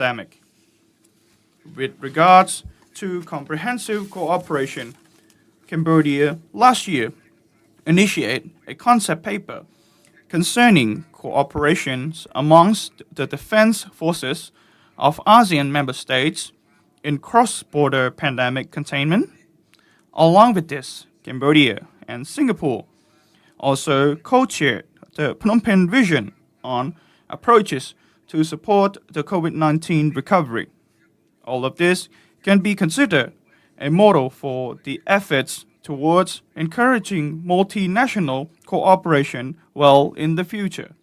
pandemic. With regards to comprehensive cooperation, Cambodia last year initiated a concept paper concerning cooperations amongst the defense forces of ASEAN member states in cross-border pandemic containment. Along with this, Cambodia and Singapore also co-chaired the Phnom Penh Vision on approaches to support the COVID-19 recovery. All of this can be considered a model for the efforts towards encouraging multinational cooperation well in the future,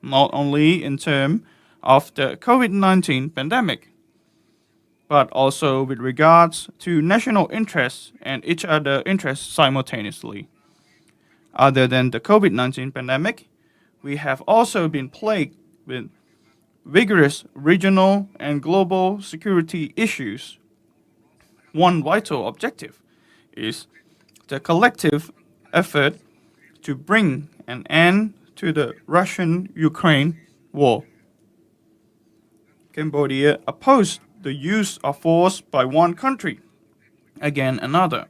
not only in terms of the COVID-19 pandemic, but also with regards to national interests and each other interests simultaneously. Other than the COVID-19 pandemic, we have also been plagued with vigorous regional and global security issues. One vital objective is the collective effort to bring an end to the Russian-Ukraine war. Cambodia opposed the use of force by one country against another,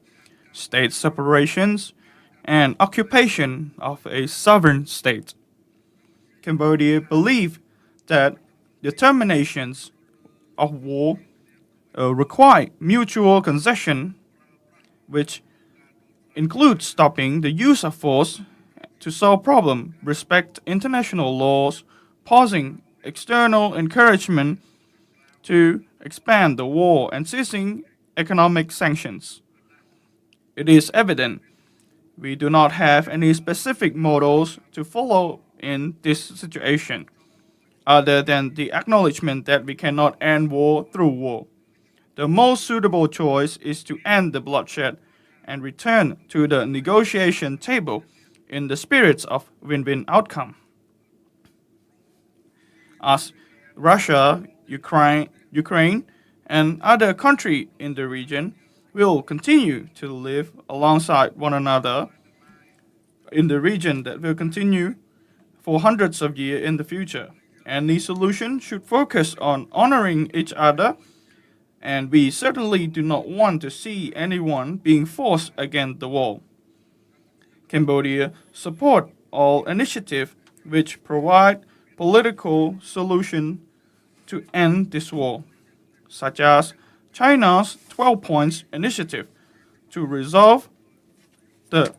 state separations, and occupation of a sovereign state. Cambodia believed that the terminations of war require mutual concession, which includes stopping the use of force to solve problems, respect international laws, pausing external encouragement to expand the war, and ceasing economic sanctions. It is evident we do not have any specific models to follow in this situation, other than the acknowledgement that we cannot end war through war. The most suitable choice is to end the bloodshed and return to the negotiation table in the spirit of win-win outcome. As Russia, Ukraine, and other countries in the region will continue to live alongside one another in the region that will continue for hundreds of years in the future. Any solution should focus on honoring each other, and we certainly do not want to see anyone being forced against the wall. Cambodia support all initiatives which provide political solution to end this war, such as China's 12 Points Initiative to resolve the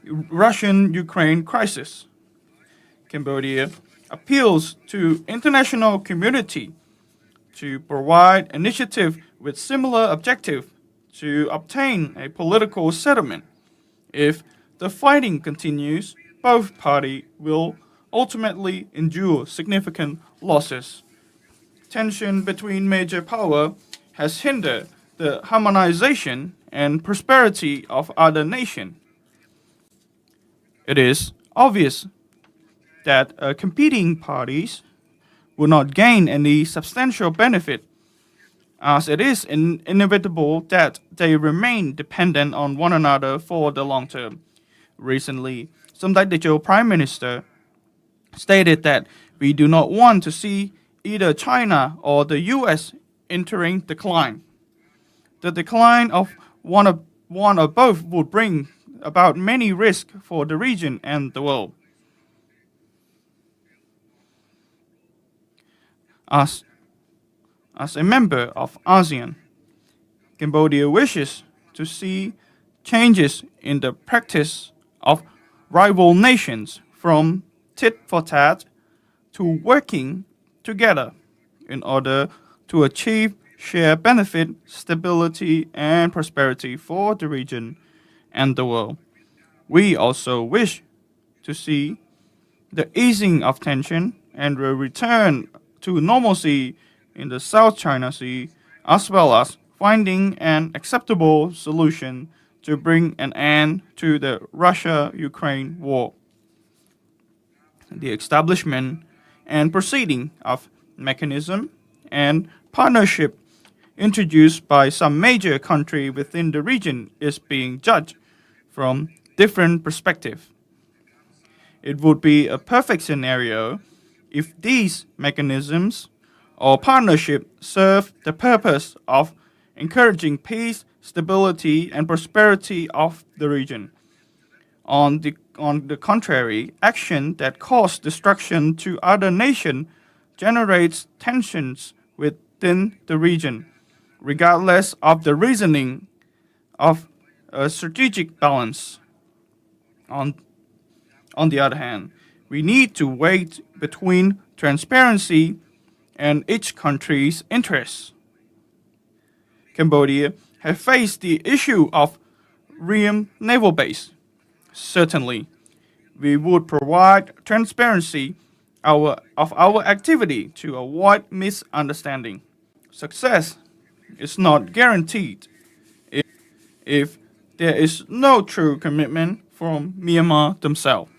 Russian-Ukraine crisis. Cambodia appeals to international community to provide initiative with similar objective to obtain a political settlement. If the fighting continues, both parties will ultimately endure significant losses. Tension between major powers has hindered the harmonization and prosperity of other nations. It is obvious that competing parties will not gain any substantial benefit, as it is inevitable that they remain dependent on one another for the long term. Recently, Samdech Techo Prime Minister stated that we do not want to see either China or the US entering decline. The decline of one or both would bring about many risks for the region and the world. As a member of ASEAN, Cambodia wishes to see changes in the practice of rival nations from tit for tat to working together in order to achieve shared benefit, stability, and prosperity for the region and the world. We also wish to see the easing of tension and a return to normalcy in the South China Sea, as well as finding an acceptable solution to bring an end to the Russia-Ukraine war. The establishment and proceeding of mechanism and partnership introduced by some major country within the region is being judged from different perspectives. It would be a perfect scenario if these mechanisms Our partnership serves the purpose of encouraging peace, stability, and prosperity of the region. On the contrary, action that causes destruction to other nations generates tensions within the region, regardless of the reasoning of a strategic balance. On, on the other hand, we need to weigh between transparency and each country's interests. Cambodia has faced the issue of Ream naval base. Certainly, we would provide transparency of our activity to avoid misunderstanding. Success is not guaranteed if there is no true commitment from Myanmar themselves.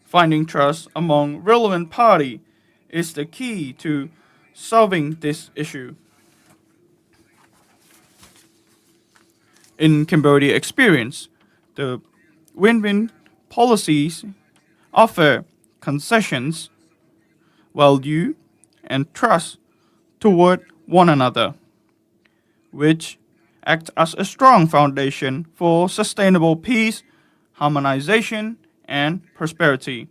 Finding trust among relevant parties is the key to solving this issue. In Cambodia experience, the win-win policies offer concessions, value, and trust toward one another, which act as a strong foundation for sustainable peace, harmonization, and prosperity.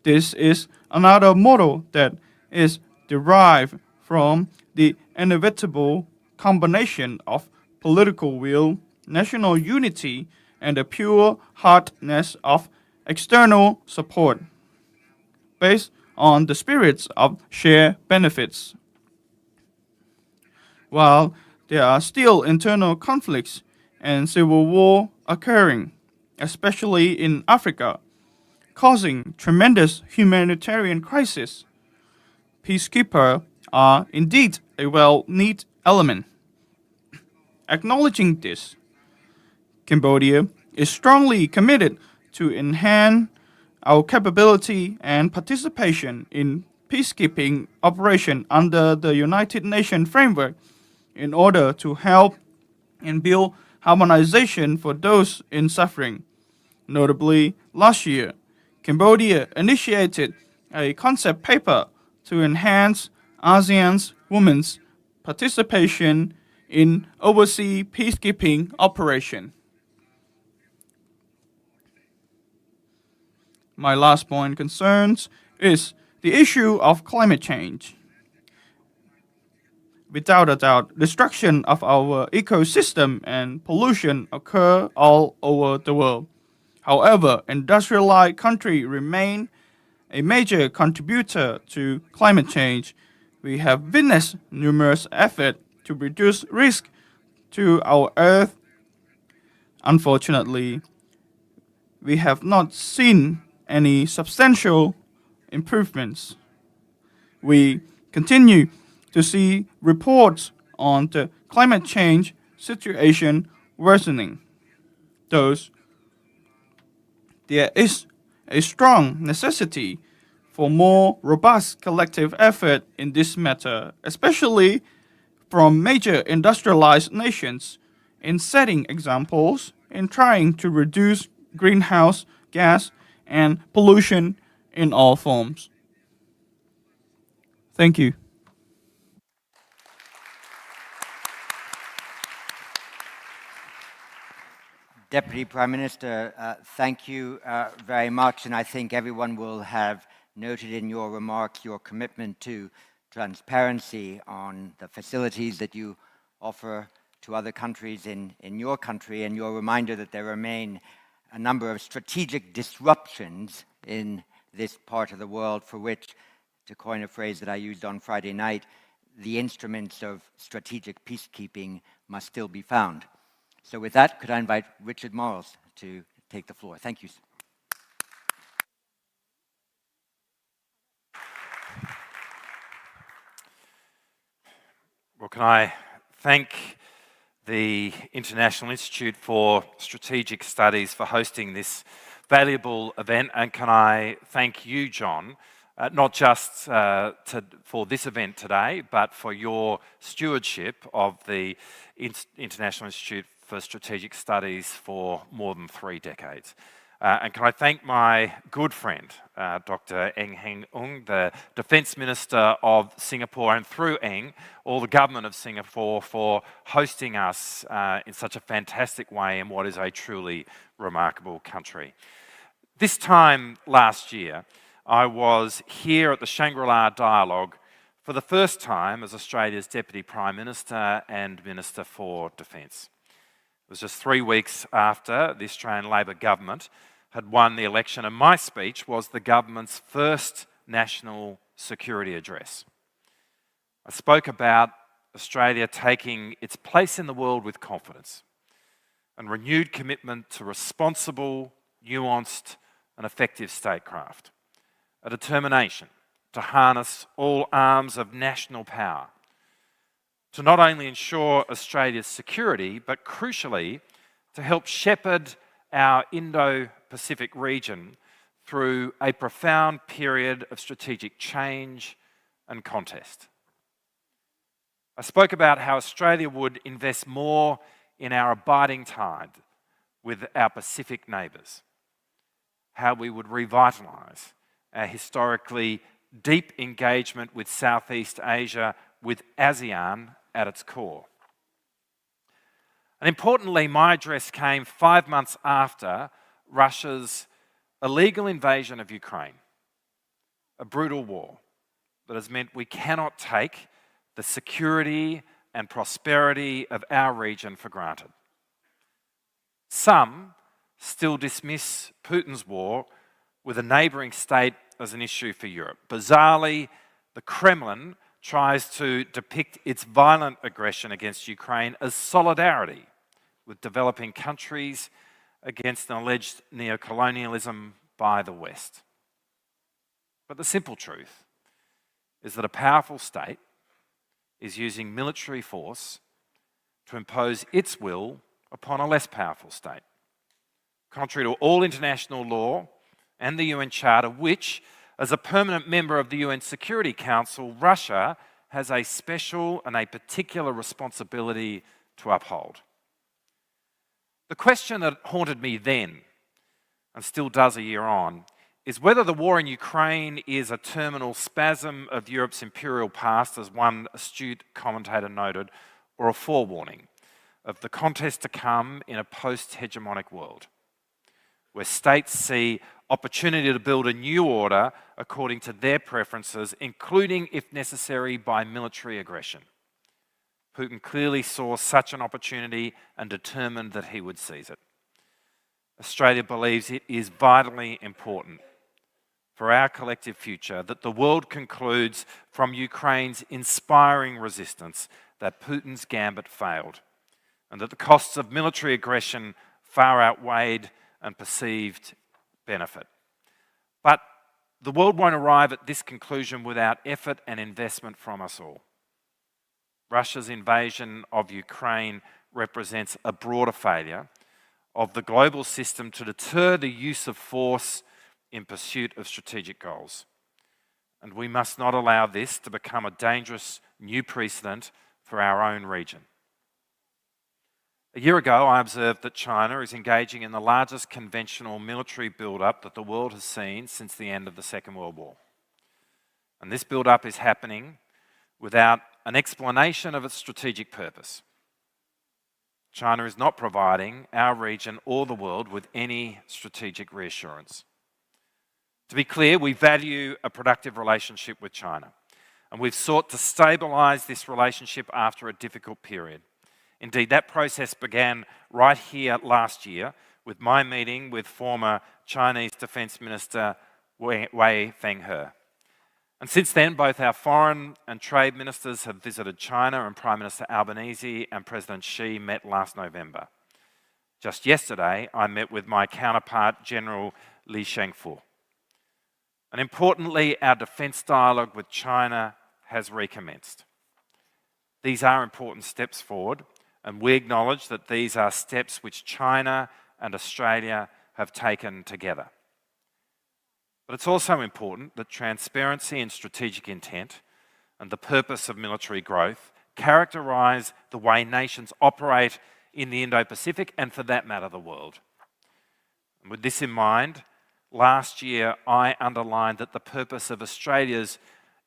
This is another model that is derived from the inevitable combination of political will, national unity, and the pure heartedness of external support, based on the spirits of shared benefits. While there are still internal conflicts and civil war occurring, especially in Africa, causing tremendous humanitarian crisis, peacekeepers are indeed a well-needed element. Acknowledging this, Cambodia is strongly committed to enhance our capability and participation in peacekeeping operations under the United Nations framework in order to help and build harmonization for those in suffering. Notably, last year, Cambodia initiated a concept paper to enhance ASEAN's women's participation in overseas peacekeeping operations. My last point concerns is the issue of climate change. Without a doubt, destruction of our ecosystem and pollution occur all over the world. However, industrialized countries remain a major contributor to climate change. We have witnessed numerous efforts to reduce risk to our Earth. Unfortunately, we have not seen any substantial improvements. We continue to see reports on the climate change situation worsening. Thus, there is a strong necessity for more robust collective effort in this matter, especially from major industrialized nations in setting examples in trying to reduce greenhouse gas and pollution in all forms. Thank you. Deputy Prime Minister, thank you very much, and I think everyone will have noted in your remarks your commitment to transparency on the facilities that you offer to other countries in your country, and your reminder that there remain a number of strategic disruptions in this part of the world for which, to coin a phrase that I used on Friday night, the instruments of strategic peacekeeping must still be found. So with that, could I invite Richard Marles to take the floor? Thank you. Well, can I thank the International Institute for Strategic Studies for hosting this valuable event, and can I thank you, John, not just for this event today, but for your stewardship of the International Institute for Strategic Studies for more than 3 decades. And can I thank my good friend, Dr. Eng Heng Ung, the Defence Minister of Singapore, and through Eng, all the government of Singapore for hosting us in such a fantastic way in what is a truly remarkable country. This time last year, I was here at the Shangri-La Dialogue for the first time as Australia's Deputy Prime Minister and Minister for Defence. It was just 3 weeks after the Australian Labor government had won the election, and my speech was the government's first national security address. I spoke about Australia taking its place in the world with confidence and renewed commitment to responsible, nuanced and effective statecraft, a determination to harness all arms of national power, to not only ensure Australia's security, but crucially, to help shepherd our Indo-Pacific region through a profound period of strategic change and contest. I spoke about how Australia would invest more in our abiding tide with our Pacific neighbours, how we would revitalise our historically deep engagement with Southeast Asia with ASEAN at its core. And importantly, my address came 5 months after Russia's illegal invasion of Ukraine, a brutal war that has meant we cannot take the security and prosperity of our region for granted. Some still dismiss Putin's war with a neighbouring state as an issue for Europe. Bizarrely, the Kremlin tries to depict its violent aggression against Ukraine as solidarity with developing countries against an alleged neocolonialism by the West. But the simple truth is that a powerful state is using military force to impose its will upon a less powerful state, contrary to all international law and the UN Charter, which, as a permanent member of the UN Security Council, Russia has a special and a particular responsibility to uphold. The question that haunted me then, and still does a year on, is whether the war in Ukraine is a terminal spasm of Europe's imperial past, as one astute commentator noted, or a forewarning of the contest to come in a post-hegemonic world, where states see opportunity to build a new order according to their preferences, including, if necessary, by military aggression. Putin clearly saw such an opportunity and determined that he would seize it. Australia believes it is vitally important for our collective future that the world concludes from Ukraine's inspiring resistance that Putin's gambit failed, and that the costs of military aggression far outweighed and perceived benefit. But the world won't arrive at this conclusion without effort and investment from us all. Russia's invasion of Ukraine represents a broader failure of the global system to deter the use of force in pursuit of strategic goals. And we must not allow this to become a dangerous new precedent for our own region. A year ago, I observed that China is engaging in the largest conventional military build-up that the world has seen since the end of the Second World War. And this build-up is happening without an explanation of its strategic purpose. China is not providing our region or the world with any strategic reassurance. To be clear, we value a productive relationship with China, and we've sought to stabilise this relationship after a difficult period. Indeed, that process began right here last year with my meeting with former Chinese Defence Minister Wei Fenghe. And since then, both our foreign and trade ministers have visited China, and Prime Minister Albanese and President Xi met last November. Just yesterday, I met with my counterpart, General Li Shangfu. And importantly, our defence dialogue with China has recommenced. These are important steps forward, and we acknowledge that these are steps which China and Australia have taken together. But it's also important that transparency and strategic intent and the purpose of military growth characterise the way nations operate in the Indo-Pacific and, for that matter, the world. And with this in mind, last year I underlined that the purpose of Australia's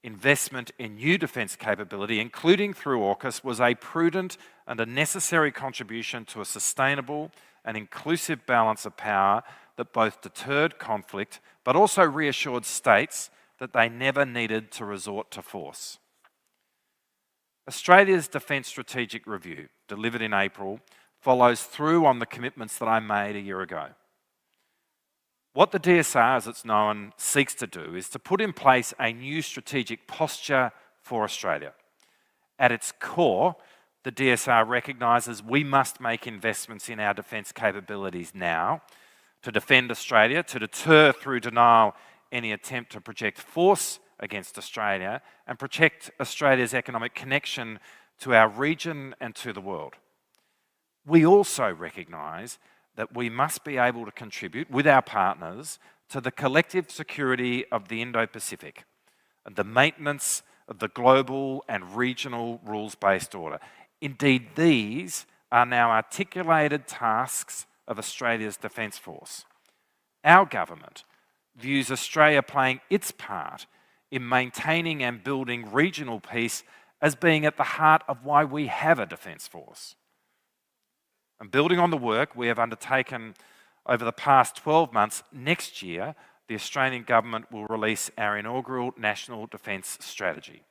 investment in new defence capability, including through AUKUS, was a prudent and a necessary contribution to a sustainable and inclusive balance of power that both deterred conflict but also reassured states that they never needed to resort to force. Australia's Defence Strategic Review, delivered in April, follows through on the commitments that I made a year ago. What the DSR, as it's known, seeks to do is to put in place a new strategic posture for Australia. At its core, the DSR recognises we must make investments in our defence capabilities now to defend Australia, to deter through denial any attempt to project force against Australia, and protect Australia's economic connection to our region and to the world. We also recognise that we must be able to contribute with our partners to the collective security of the Indo-Pacific and the maintenance of the global and regional rules-based order. Indeed, these are now articulated tasks of Australia's Defence Force. Our government views Australia playing its part in maintaining and building regional peace as being at the heart of why we have a Defence Force. And building on the work we have undertaken over the past 12 months, next year the Australian Government will release our inaugural National Defence Strategy,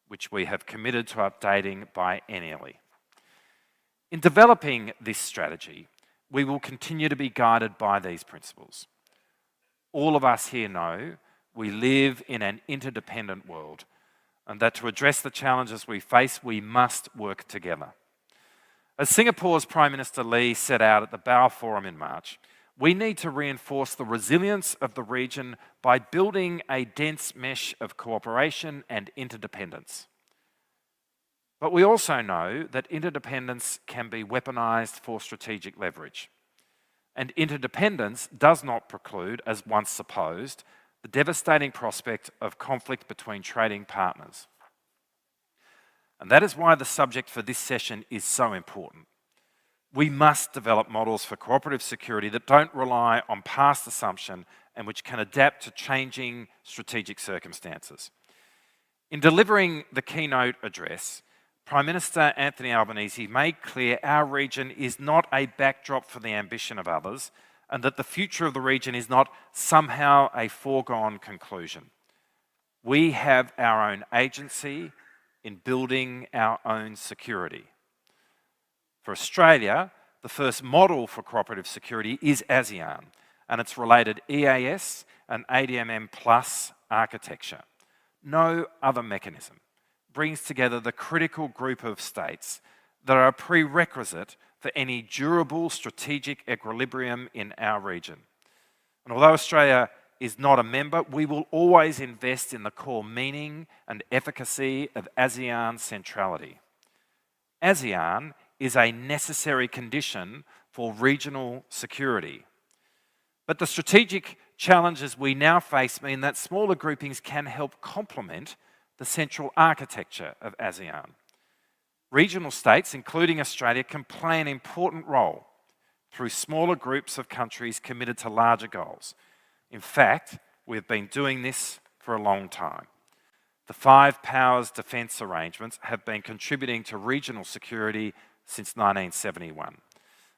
which we have committed to updating biennially. In developing this strategy, we will continue to be guided by these principles. All of us here know we live in an interdependent world, and that to address the challenges we face, we must work together. As Singapore's Prime Minister Lee set out at the Boao Forum in March, we need to reinforce the resilience of the region by building a dense mesh of cooperation and interdependence. But we also know that interdependence can be weaponised for strategic leverage. And interdependence does not preclude, as once supposed, the devastating prospect of conflict between trading partners. And that is why the subject for this session is so important. We must develop models for cooperative security that don't rely on past assumption and which can adapt to changing strategic circumstances. In delivering the keynote address, Prime Minister Anthony Albanese made clear our region is not a backdrop for the ambition of others, and that the future of the region is not somehow a foregone conclusion. We have our own agency in building our own security. For Australia, the first model for cooperative security is ASEAN and its related EAS and ADMM Plus architecture. No other mechanism brings together the critical group of states that are a prerequisite for any durable strategic equilibrium in our region. And although Australia is not a member, we will always invest in the core meaning and efficacy of ASEAN centrality. ASEAN is a necessary condition for regional security. But the strategic challenges we now face mean that smaller groupings can help complement the central architecture of ASEAN. Regional states, including Australia, can play an important role through smaller groups of countries committed to larger goals. In fact, we've been doing this for a long time. The Five Powers defence arrangements have been contributing to regional security since 1971.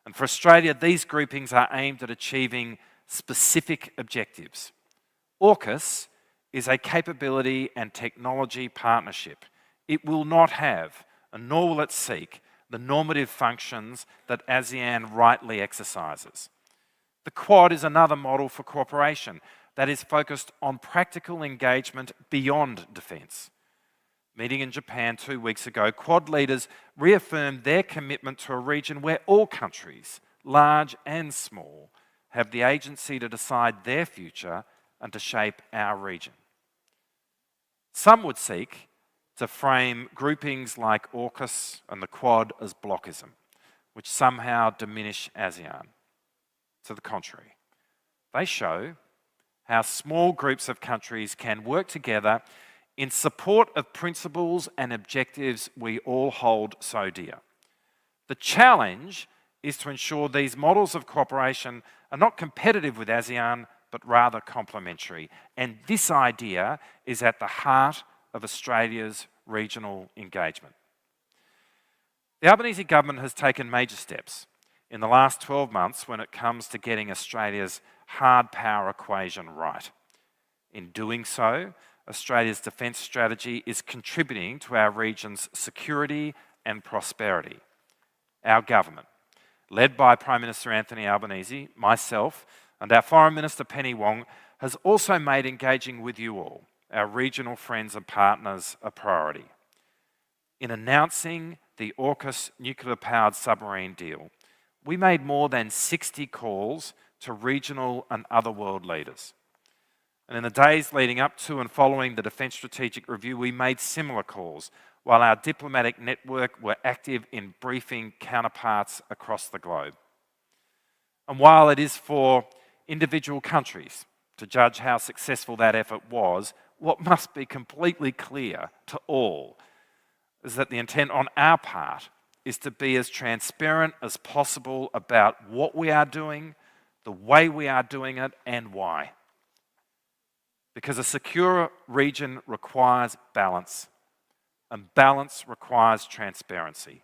And for Australia, these groupings are aimed at achieving specific objectives. AUKUS is a capability and technology partnership. It will not have, and nor will it seek, the normative functions that ASEAN rightly exercises. The Quad is another model for cooperation that is focused on practical engagement beyond defence. Meeting in Japan 2 weeks ago, Quad leaders reaffirmed their commitment to a region where all countries, large and small, have the agency to decide their future and to shape our region. Some would seek to frame groupings like AUKUS and the Quad as blockism, which somehow diminish ASEAN. To the contrary, they show how small groups of countries can work together in support of principles and objectives we all hold so dear. The challenge is to ensure these models of cooperation are not competitive with ASEAN, but rather complementary. And this idea is at the heart of Australia's regional engagement. The Albanese government has taken major steps in the last 12 months when it comes to getting Australia's hard power equation right. In doing so, Australia's defence strategy is contributing to our region's security and prosperity. Our government, led by Prime Minister Anthony Albanese, myself, and our Foreign Minister Penny Wong, has also made engaging with you all, our regional friends and partners, a priority. In announcing the AUKUS nuclear-powered submarine deal, we made more than 60 calls to regional and other world leaders. And in the days leading up to and following the Defence Strategic Review, we made similar calls, while our diplomatic network were active in briefing counterparts across the globe. And while it is for individual countries to judge how successful that effort was, what must be completely clear to all is that the intent on our part is to be as transparent as possible about what we are doing, the way we are doing it, and why. Because a secure region requires balance, and balance requires transparency.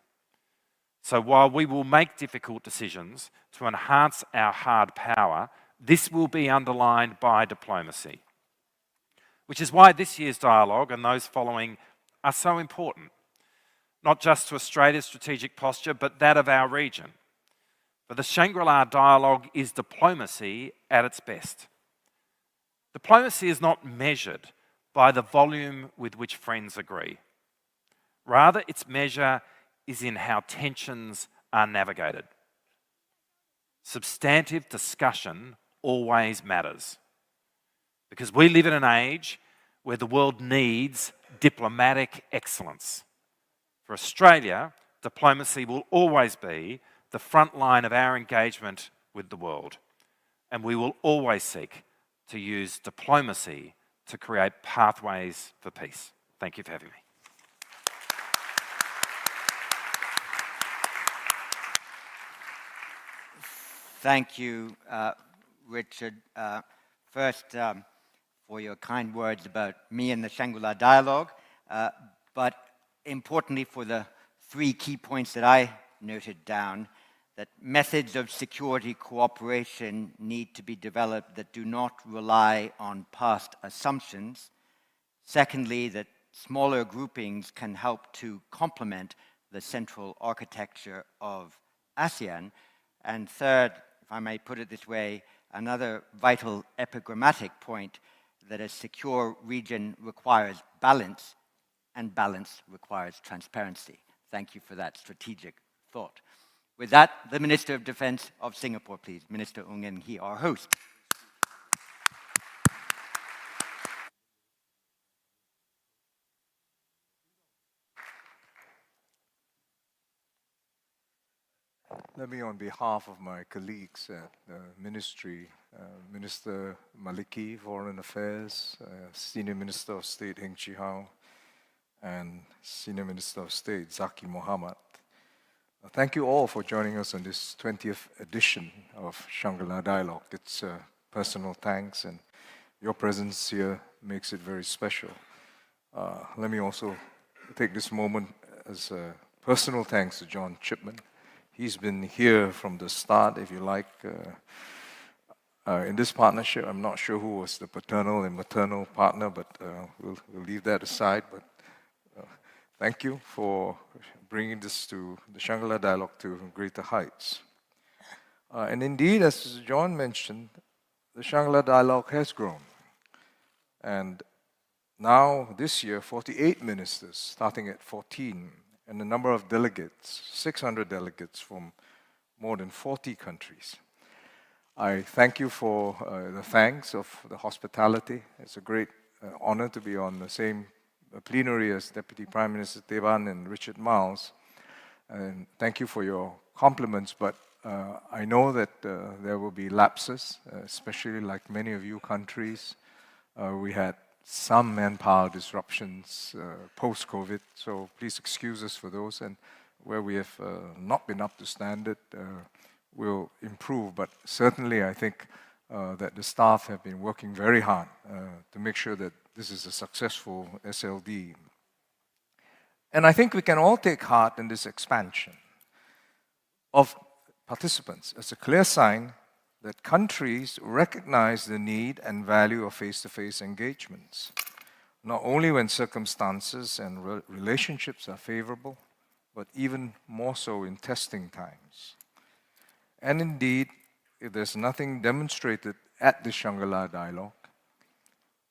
So while we will make difficult decisions to enhance our hard power, this will be underlined by diplomacy. Which is why this year's dialogue and those following are so important, not just to Australia's strategic posture, but that of our region. For the Shangri-La dialogue is diplomacy at its best. Diplomacy is not measured by the volume with which friends agree. Rather, its measure is in how tensions are navigated. Substantive discussion always matters, because we live in an age where the world needs diplomatic excellence. For Australia, diplomacy will always be the front line of our engagement with the world, and we will always seek to use diplomacy to create pathways for peace. Thank you for having me. Thank you, Richard. First, for your kind words about me and the Shangri-La dialogue, but importantly for the three key points that I noted down, that methods of security cooperation need to be developed that do not rely on past assumptions. Secondly, that smaller groupings can help to complement the central architecture of ASEAN. And third, if I may put it this way, another vital epigrammatic point, that a secure region requires balance, and balance requires transparency. Thank you for that strategic thought. With that, the Minister of Defence of Singapore, please. Minister Ng Eng Hee, our host. Let me, on behalf of my colleagues at the Ministry, Minister Maliki, Foreign Affairs, Senior Minister of State Heng Chee Hao, and Senior Minister of State Zaki Mohammed, thank you all for joining us on this 20th edition of Shangri-La Dialogue. It's personal thanks, and your presence here makes it very special. Let me also take this moment as a personal thanks to John Chipman. He's been here from the start, if you like, in this partnership. I'm not sure who was the paternal and maternal partner, but we'll leave that aside. But thank you for bringing this to the Shangri-La Dialogue to greater heights. And indeed, as John mentioned, the Shangri-La Dialogue has grown. And now, this year, 48 ministers, starting at 14, and the number of delegates, 600 delegates from more than 40 countries. I thank you for the thanks of the hospitality. It's a great honor to be on the same plenary as Deputy Prime Minister Tevan and Richard Marles. And thank you for your compliments, but I know that there will be lapses, especially like many of you countries. We had some manpower disruptions post-COVID, so please excuse us for those. And where we have not been up to standard will improve, but certainly I think that the staff have been working very hard to make sure that this is a successful SLD. And I think we can all take heart in this expansion of participants as a clear sign that countries recognize the need and value of face-to-face engagements, not only when circumstances and relationships are favorable, but even more so in testing times. And indeed, if there's nothing demonstrated at the Shangri-La Dialogue,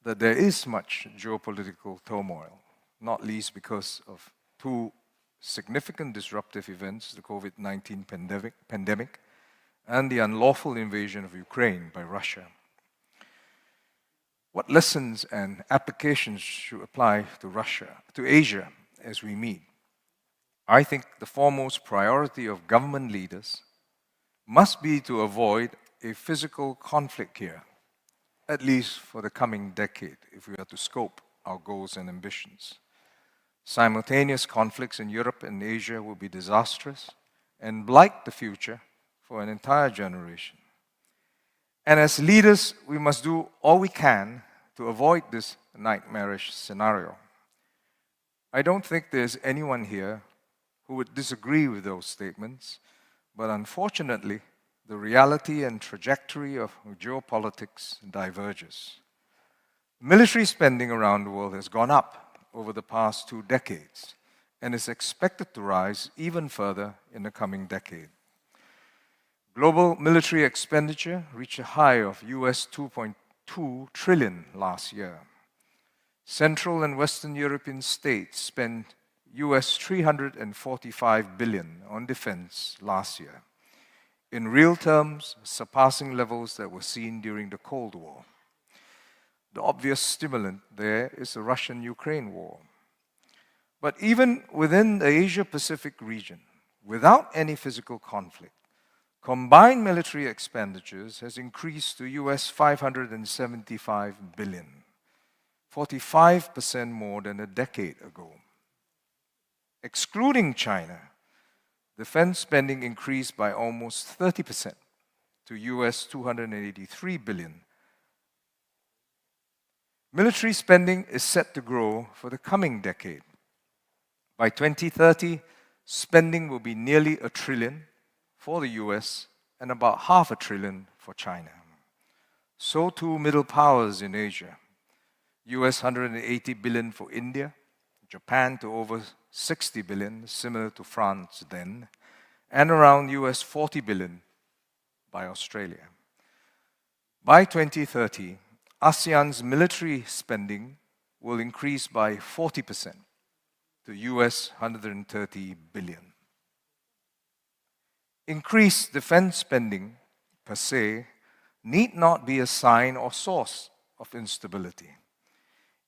that there is much geopolitical turmoil, not least because of two significant disruptive events, the COVID-19 pandemic and the unlawful invasion of Ukraine by Russia. What lessons and applications should apply to Asia as we meet? I think the foremost priority of government leaders must be to avoid a physical conflict here, at least for the coming decade, if we are to scope our goals and ambitions. Simultaneous conflicts in Europe and Asia will be disastrous and blight the future for an entire generation. And as leaders, we must do all we can to avoid this nightmarish scenario. I don't think there's anyone here who would disagree with those statements, but unfortunately, the reality and trajectory of geopolitics diverges. Military spending around the world has gone up over the past 2 decades and is expected to rise even further in the coming decade. Global military expenditure reached a high of US $2.2 trillion last year. Central and Western European states spent US $345 billion on defense last year, in real terms surpassing levels that were seen during the Cold War. The obvious stimulant there is the Russian-Ukraine war. But even within the Asia-Pacific region, without any physical conflict, combined military expenditures has increased to US $575 billion, 45% more than a decade ago. Excluding China, defense spending increased by almost 30% to US $283 billion. Military spending is set to grow for the coming decade. By 2030, spending will be nearly $1 trillion for the US and about $500 billion for China. So too middle powers in Asia. US $180 billion for India, Japan to over $60 billion, similar to France then, and around US $40 billion by Australia. By 2030, ASEAN's military spending will increase by 40% to US $130 billion. Increased defense spending per se need not be a sign or source of instability.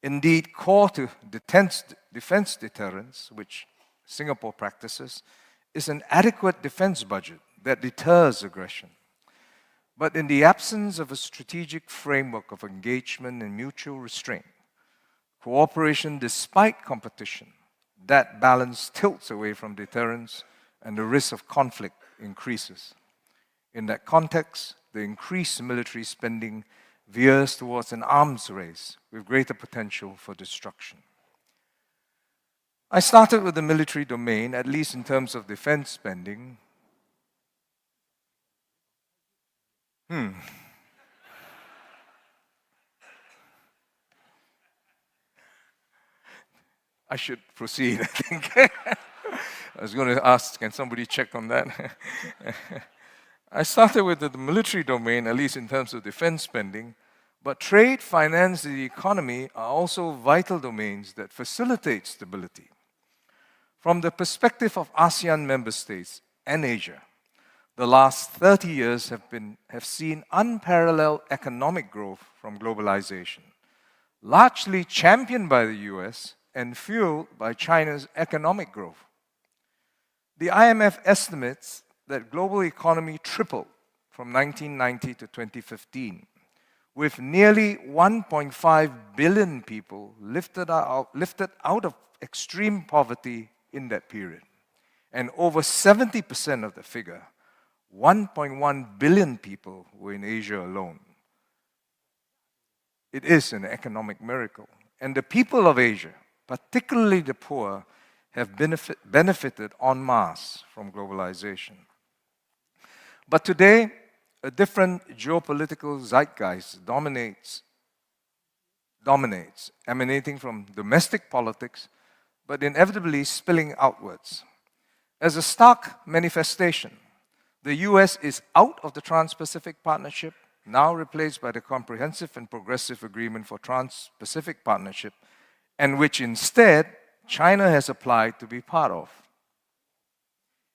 Indeed, core to defense deterrence, which Singapore practices, is an adequate defense budget that deters aggression. But in the absence of a strategic framework of engagement and mutual restraint, cooperation despite competition, that balance tilts away from deterrence and the risk of conflict increases. In that context, the increased military spending veers towards an arms race with greater potential for destruction. I started with the military domain, at least in terms of defense spending. I should proceed, I think. I was going to ask, can somebody check on that? I started with the military domain, at least in terms of defense spending, but trade, finance, and the economy are also vital domains that facilitate stability. From the perspective of ASEAN member states and Asia, the last 30 years have seen unparalleled economic growth from globalization, largely championed by the US and fueled by China's economic growth. The IMF estimates that global economy tripled from 1990 to 2015, with nearly 1.5 billion people lifted out of extreme poverty in that period. and over 70% of the figure, 1.1 billion people, were in Asia alone. It is an economic miracle. And the people of Asia, particularly the poor, have benefited en masse from globalization. But today, a different geopolitical zeitgeist dominates, emanating from domestic politics, but inevitably spilling outwards. As a stark manifestation, the US is out of the Trans-Pacific Partnership, now replaced by the Comprehensive and Progressive Agreement for Trans-Pacific Partnership, and which instead China has applied to be part of.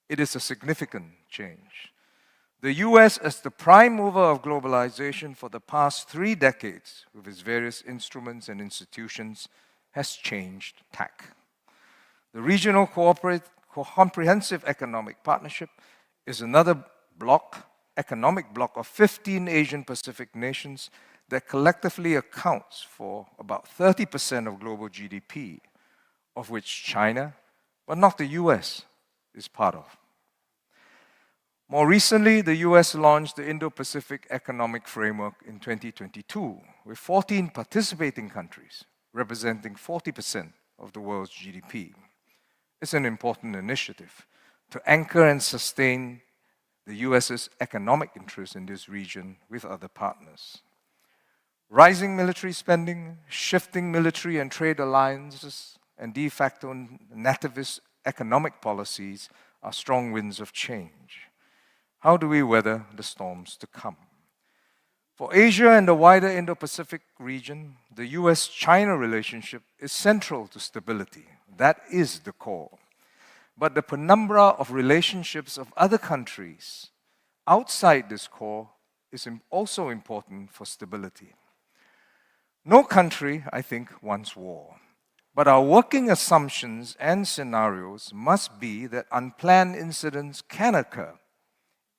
It is a significant change. The US, as the prime mover of globalization for the past 3 decades, with its various instruments and institutions, has changed tack. The Regional Comprehensive Economic Partnership is another economic bloc of 15 Asian Pacific nations that collectively accounts for about 30% of global GDP, of which China, but not the US, is part of. More recently, the US launched the Indo-Pacific Economic Framework in 2022, with 14 participating countries, representing 40% of the world's GDP. It's an important initiative to anchor and sustain the US's economic interests in this region with other partners. Rising military spending, shifting military and trade alliances, and de facto nativist economic policies are strong winds of change. How do we weather the storms to come? For Asia and the wider Indo-Pacific region, the US-China relationship is central to stability. That is the core. But the penumbra of relationships of other countries outside this core is also important for stability. No country, I think, wants war. But our working assumptions and scenarios must be that unplanned incidents can occur.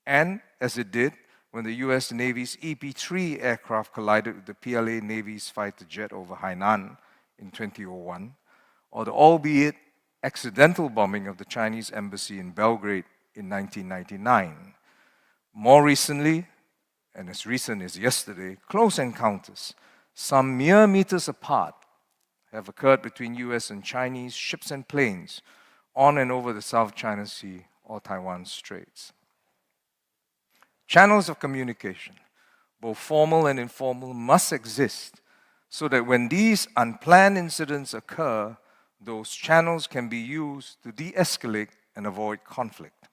And as it did when the US Navy's EP-3 aircraft collided with the PLA Navy's fighter jet over Hainan in 2001, or the albeit accidental bombing of the Chinese embassy in Belgrade in 1999. More recently, and as recent as yesterday, close encounters, some mere meters apart, have occurred between US and Chinese ships and planes on and over the South China Sea or Taiwan Straits. Channels of communication, both formal and informal, must exist so that when these unplanned incidents occur, those channels can be used to de-escalate and avoid conflict.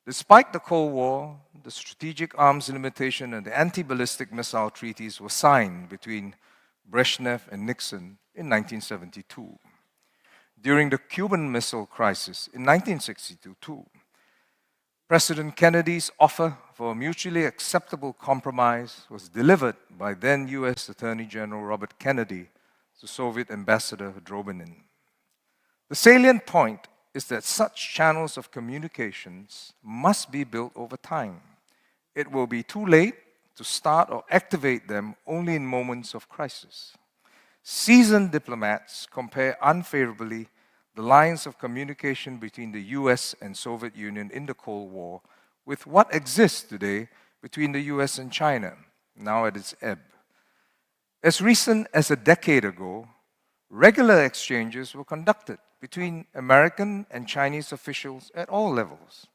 Despite the Cold War, the Strategic Arms Limitation and the Anti-Ballistic Missile Treaties were signed between Brezhnev and Nixon in 1972. During the Cuban Missile Crisis in 1962, too, President Kennedy's offer for a mutually acceptable compromise was delivered by then US Attorney General Robert Kennedy to Soviet Ambassador Drobinin. The salient point is that such channels of communications must be built over time. It will be too late to start or activate them only in moments of crisis. Seasoned diplomats compare unfavorably the lines of communication between the US and Soviet Union in the Cold War with what exists today between the US and China, now at its ebb. As recent as a decade ago, regular exchanges were conducted between American and Chinese officials at all levels.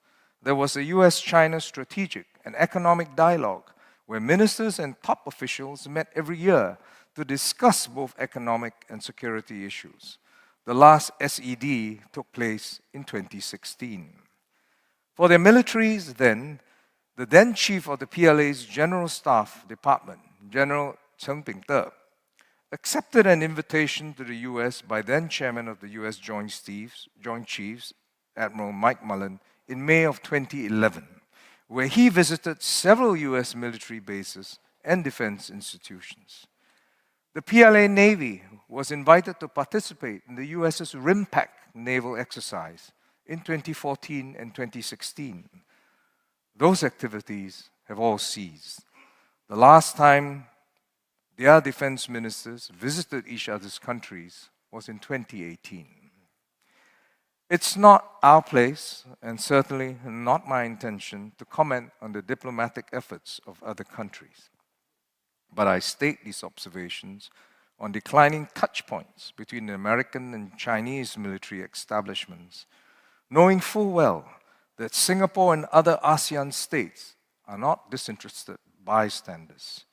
There was a US-China strategic and economic dialogue where ministers and top officials met every year to discuss both economic and security issues. The last SED took place in 2016. For their militaries then, the then chief of the PLA's General Staff Department, General Cheng Ping-te, accepted an invitation to the US by then chairman of the US Joint Chiefs, Admiral Mike Mullen, in May of 2011, where he visited several US military bases and defense institutions. The PLA Navy was invited to participate in the US's RIMPAC naval exercise in 2014 and 2016. Those activities have all ceased. The last time their defense ministers visited each other's countries was in 2018. It's not our place, and certainly not my intention, to comment on the diplomatic efforts of other countries. But I state these observations on declining touch points between the American and Chinese military establishments, knowing full well that Singapore and other ASEAN states are not disinterested bystanders.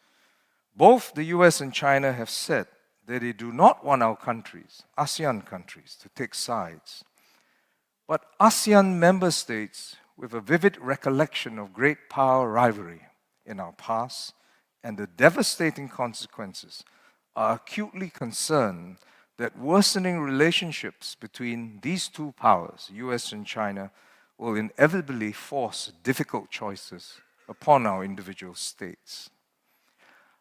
Both the US and China have said that they do not want our countries, ASEAN countries, to take sides. But ASEAN member states with a vivid recollection of great power rivalry in our past and the devastating consequences are acutely concerned that worsening relationships between these two powers, US and China, will inevitably force difficult choices upon our individual states.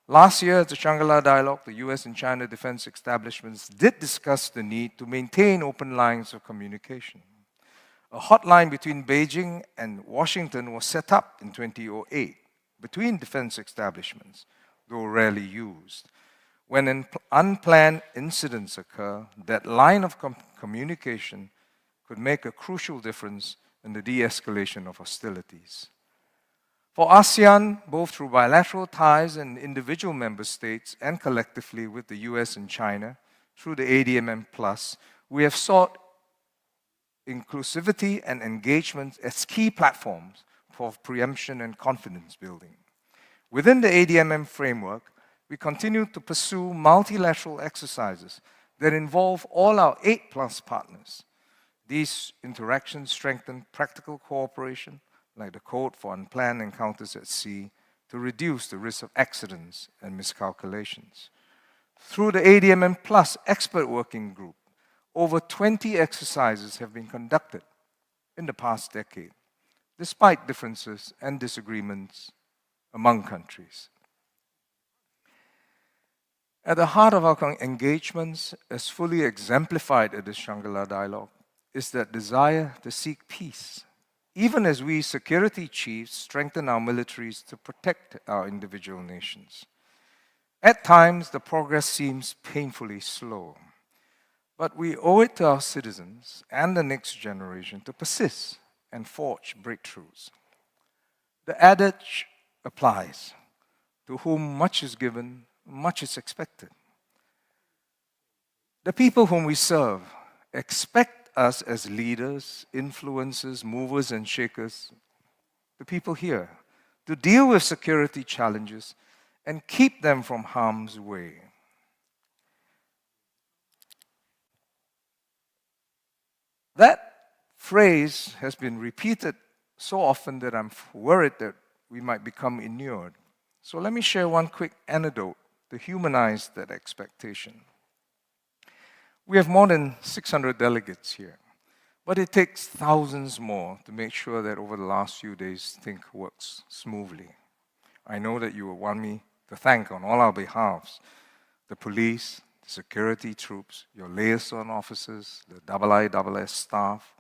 Last year at the Shangri-La Dialogue, the US and China defense establishments did discuss the need to maintain open lines of communication. A hotline between Beijing and Washington was set up in 2008 between defense establishments, though rarely used. When unplanned incidents occur, that line of communication could make a crucial difference in the de-escalation of hostilities. For ASEAN, both through bilateral ties and individual member states and collectively with the US and China, through the ADMM+, we have sought inclusivity and engagement as key platforms for preemption and confidence building. Within the ADMM framework, we continue to pursue multilateral exercises that involve all our 8+ partners. These interactions strengthen practical cooperation, like the Code for Unplanned Encounters at Sea, to reduce the risk of accidents and miscalculations. Through the ADMM+ Expert Working Group, over 20 exercises have been conducted in the past decade, despite differences and disagreements among countries. At the heart of our engagements, as fully exemplified at the Shangri-La Dialogue, is that desire to seek peace, even as we security chiefs strengthen our militaries to protect our individual nations. At times, the progress seems painfully slow, but we owe it to our citizens and the next generation to persist and forge breakthroughs. The adage applies: to whom much is given, much is expected. The people whom we serve expect us as leaders, influencers, movers, and shakers, the people here, to deal with security challenges and keep them from harm's way. That phrase has been repeated so often that I'm worried that we might become inured. So let me share one quick anecdote to humanize that expectation. We have more than 600 delegates here, but it takes thousands more to make sure that over the last few days things works smoothly. I know that you will want me to thank on all our behalves the police, the security troops, your liaison officers, the IISS staff,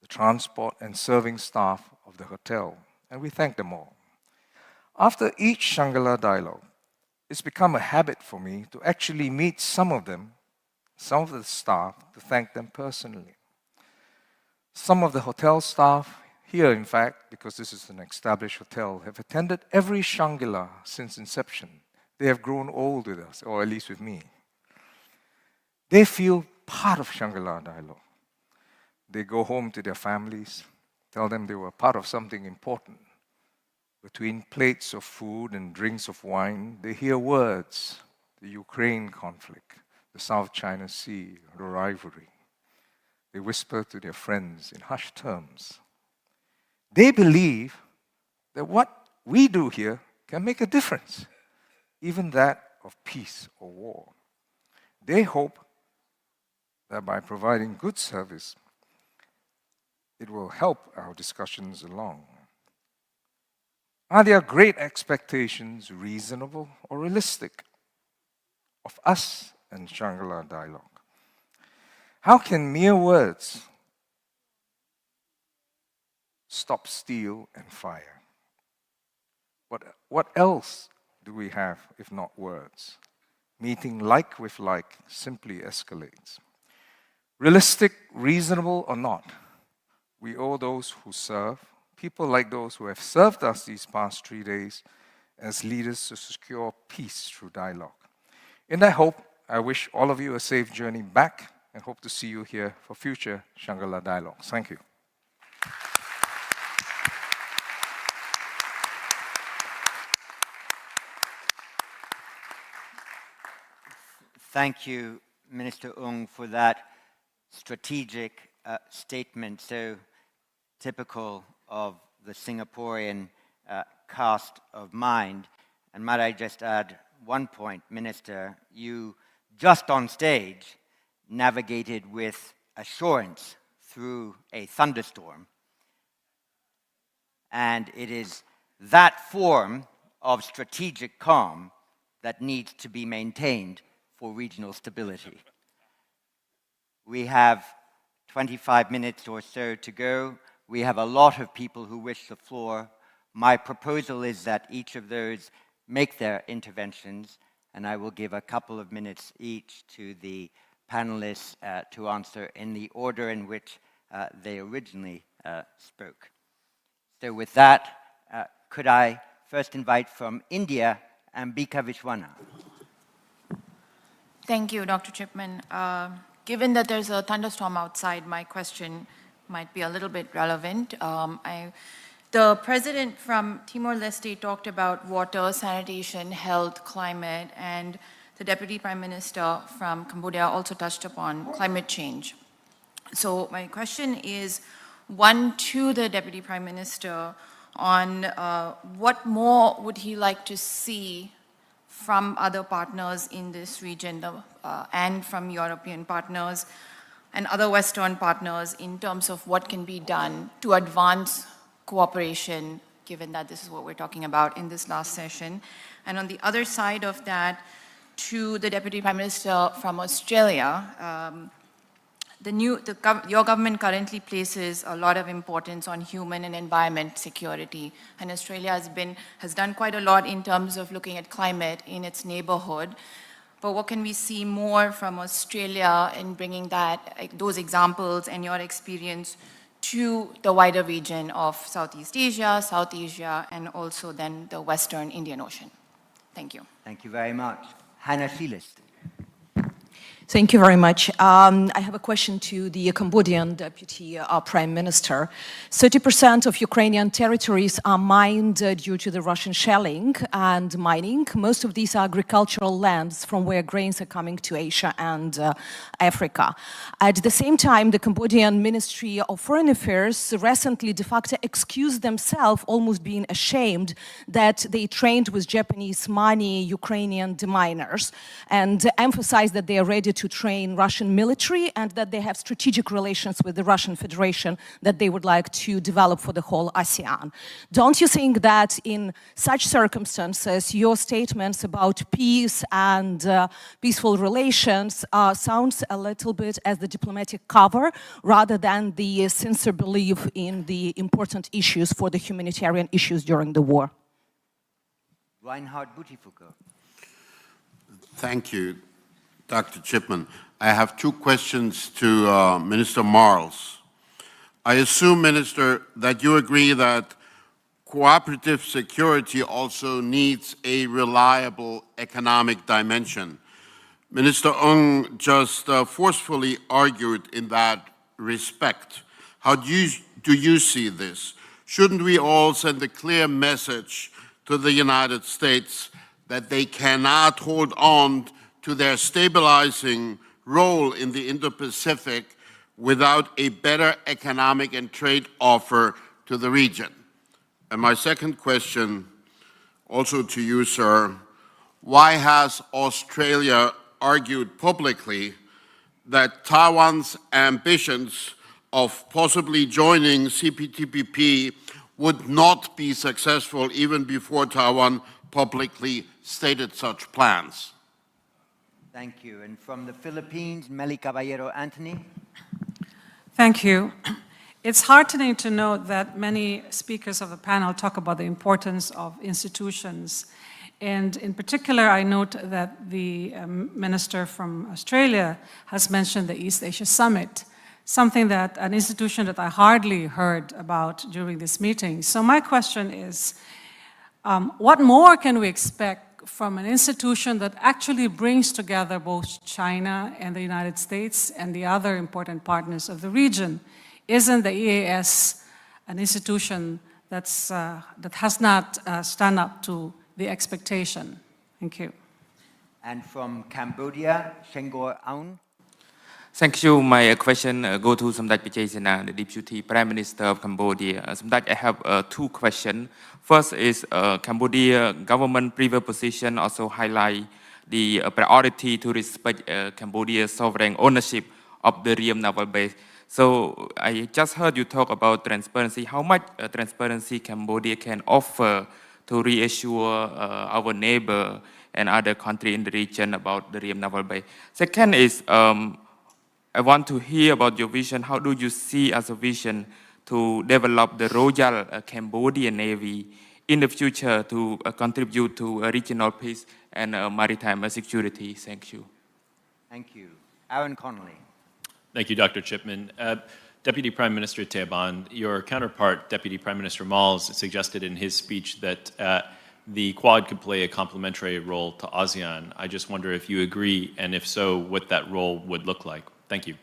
the transport and serving staff of the hotel, and we thank them all. After each Shangri-La Dialogue, it's become a habit for me to actually meet some of them, some of the staff, to thank them personally. Some of the hotel staff here, in fact, because this is an established hotel, have attended every Shangri-La since inception. They have grown old with us, or at least with me. They feel part of Shangri-La Dialogue. They go home to their families, tell them they were part of something important. Between plates of food and drinks of wine, they hear words: the Ukraine conflict, the South China Sea, the rivalry. They whisper to their friends in hushed terms. They believe that what we do here can make a difference, even that of peace or war. They hope that by providing good service, it will help our discussions along. Are their great expectations reasonable or realistic of us and Shangri-La Dialogue? How can mere words stop steel and fire? What else do we have if not words? Meeting like with like simply escalates. Realistic reasonable or not, we owe those who serve, people like those who have served us these past 3 days, as leaders to secure peace through dialogue. In that hope, I wish all of you a safe journey back and hope to see you here for future Shangri-La dialogues. Thank you. Thank you, Minister Ung, for that strategic statement, so typical of the Singaporean cast of mind. And might I just add one point, Minister, you just on stage navigated with assurance through a thunderstorm. And it is that form of strategic calm that needs to be maintained for regional stability. We have 25 minutes or so to go. We have a lot of people who wish the floor. My proposal is that each of those make their interventions, and I will give a couple of minutes each to the panelists to answer in the order in which they originally spoke. So with that, could I first invite from India, Ambika Vishwana. Thank you, Dr. Chipman. Given that there's a thunderstorm outside, my question might be a little bit relevant. The president from Timor-Leste talked about water, sanitation, health, climate, and the deputy prime minister from Cambodia also touched upon climate change. So my question is, one, to the deputy prime minister on what more would he like to see from other partners in this region and from European partners and other Western partners in terms of what can be done to advance cooperation, given that this is what we're talking about in this last session. And on the other side of that, to the Deputy Prime Minister from Australia, your government currently places a lot of importance on human and environment security, and Australia has done quite a lot in terms of looking at climate in its neighborhood. But what can we see more from Australia in bringing those examples and your experience to the wider region of Southeast Asia, South Asia, and also then the Western Indian Ocean? Thank you. Thank you very much. Hannah Sheelist. Thank you very much. I have a question to the Cambodian Deputy Prime Minister. 30% of Ukrainian territories are mined due to the Russian shelling and mining. Most of these are agricultural lands from where grains are coming to Asia and Africa. At the same time, the Cambodian Ministry of Foreign Affairs recently de facto excused themselves, almost being ashamed that they trained with Japanese money Ukrainian deminers, and emphasized that they are ready to train Russian military and that they have strategic relations with the Russian Federation that they would like to develop for the whole ASEAN. Don't you think that in such circumstances, your statements about peace and peaceful relations sounds a little bit as the diplomatic cover rather than the sincere belief in the important issues for the humanitarian issues during the war? Reinhard Butifuker. Thank you, Dr. Chipman. I have two questions to Minister Marles. I assume, Minister, that you agree that cooperative security also needs a reliable economic dimension. Minister Ung just forcefully argued in that respect. How do you see this? Shouldn't we all send a clear message to the United States that they cannot hold on to their stabilizing role in the Indo-Pacific without a better economic and trade offer to the region? And my second question, also to you, sir, why has Australia argued publicly that Taiwan's ambitions of possibly joining CPTPP would not be successful even before Taiwan publicly stated such plans? Thank you. And from the Philippines, Meli Caballero Anthony. Thank you. It's heartening to note that many speakers of the panel talk about the importance of institutions. And in particular, I note that the minister from Australia has mentioned the East Asia Summit. something that, an institution that I hardly heard about during this meeting. So my question is, what more can we expect from an institution that actually brings together both China and the United States and the other important partners of the region? Isn't the EAS an institution that has not stand up to the expectation? Thank you. And from Cambodia, Senghor-Aun. Thank you. My question go to Samdech Pichai, the Deputy Prime Minister of Cambodia. Samdech, I have two questions. First is Cambodia government previous position also highlight the priority to respect Cambodia's sovereign ownership of the Ream naval base. So I just heard you talk about transparency. How much transparency Cambodia can offer to reassure our neighbor and other countries in the region about the Ream naval base? Second is, I want to hear about your vision. How do you see as a vision to develop the Royal Cambodian Navy in the future to contribute to regional peace and maritime security? Thank you. Thank you. Aaron Connolly. Thank you, Dr. Chipman. Deputy Prime Minister Teban, your counterpart, Deputy Prime Minister Malls, suggested in his speech that the Quad could play a complementary role to ASEAN. I just wonder if you agree, and if so, what that role would look like. Thank you.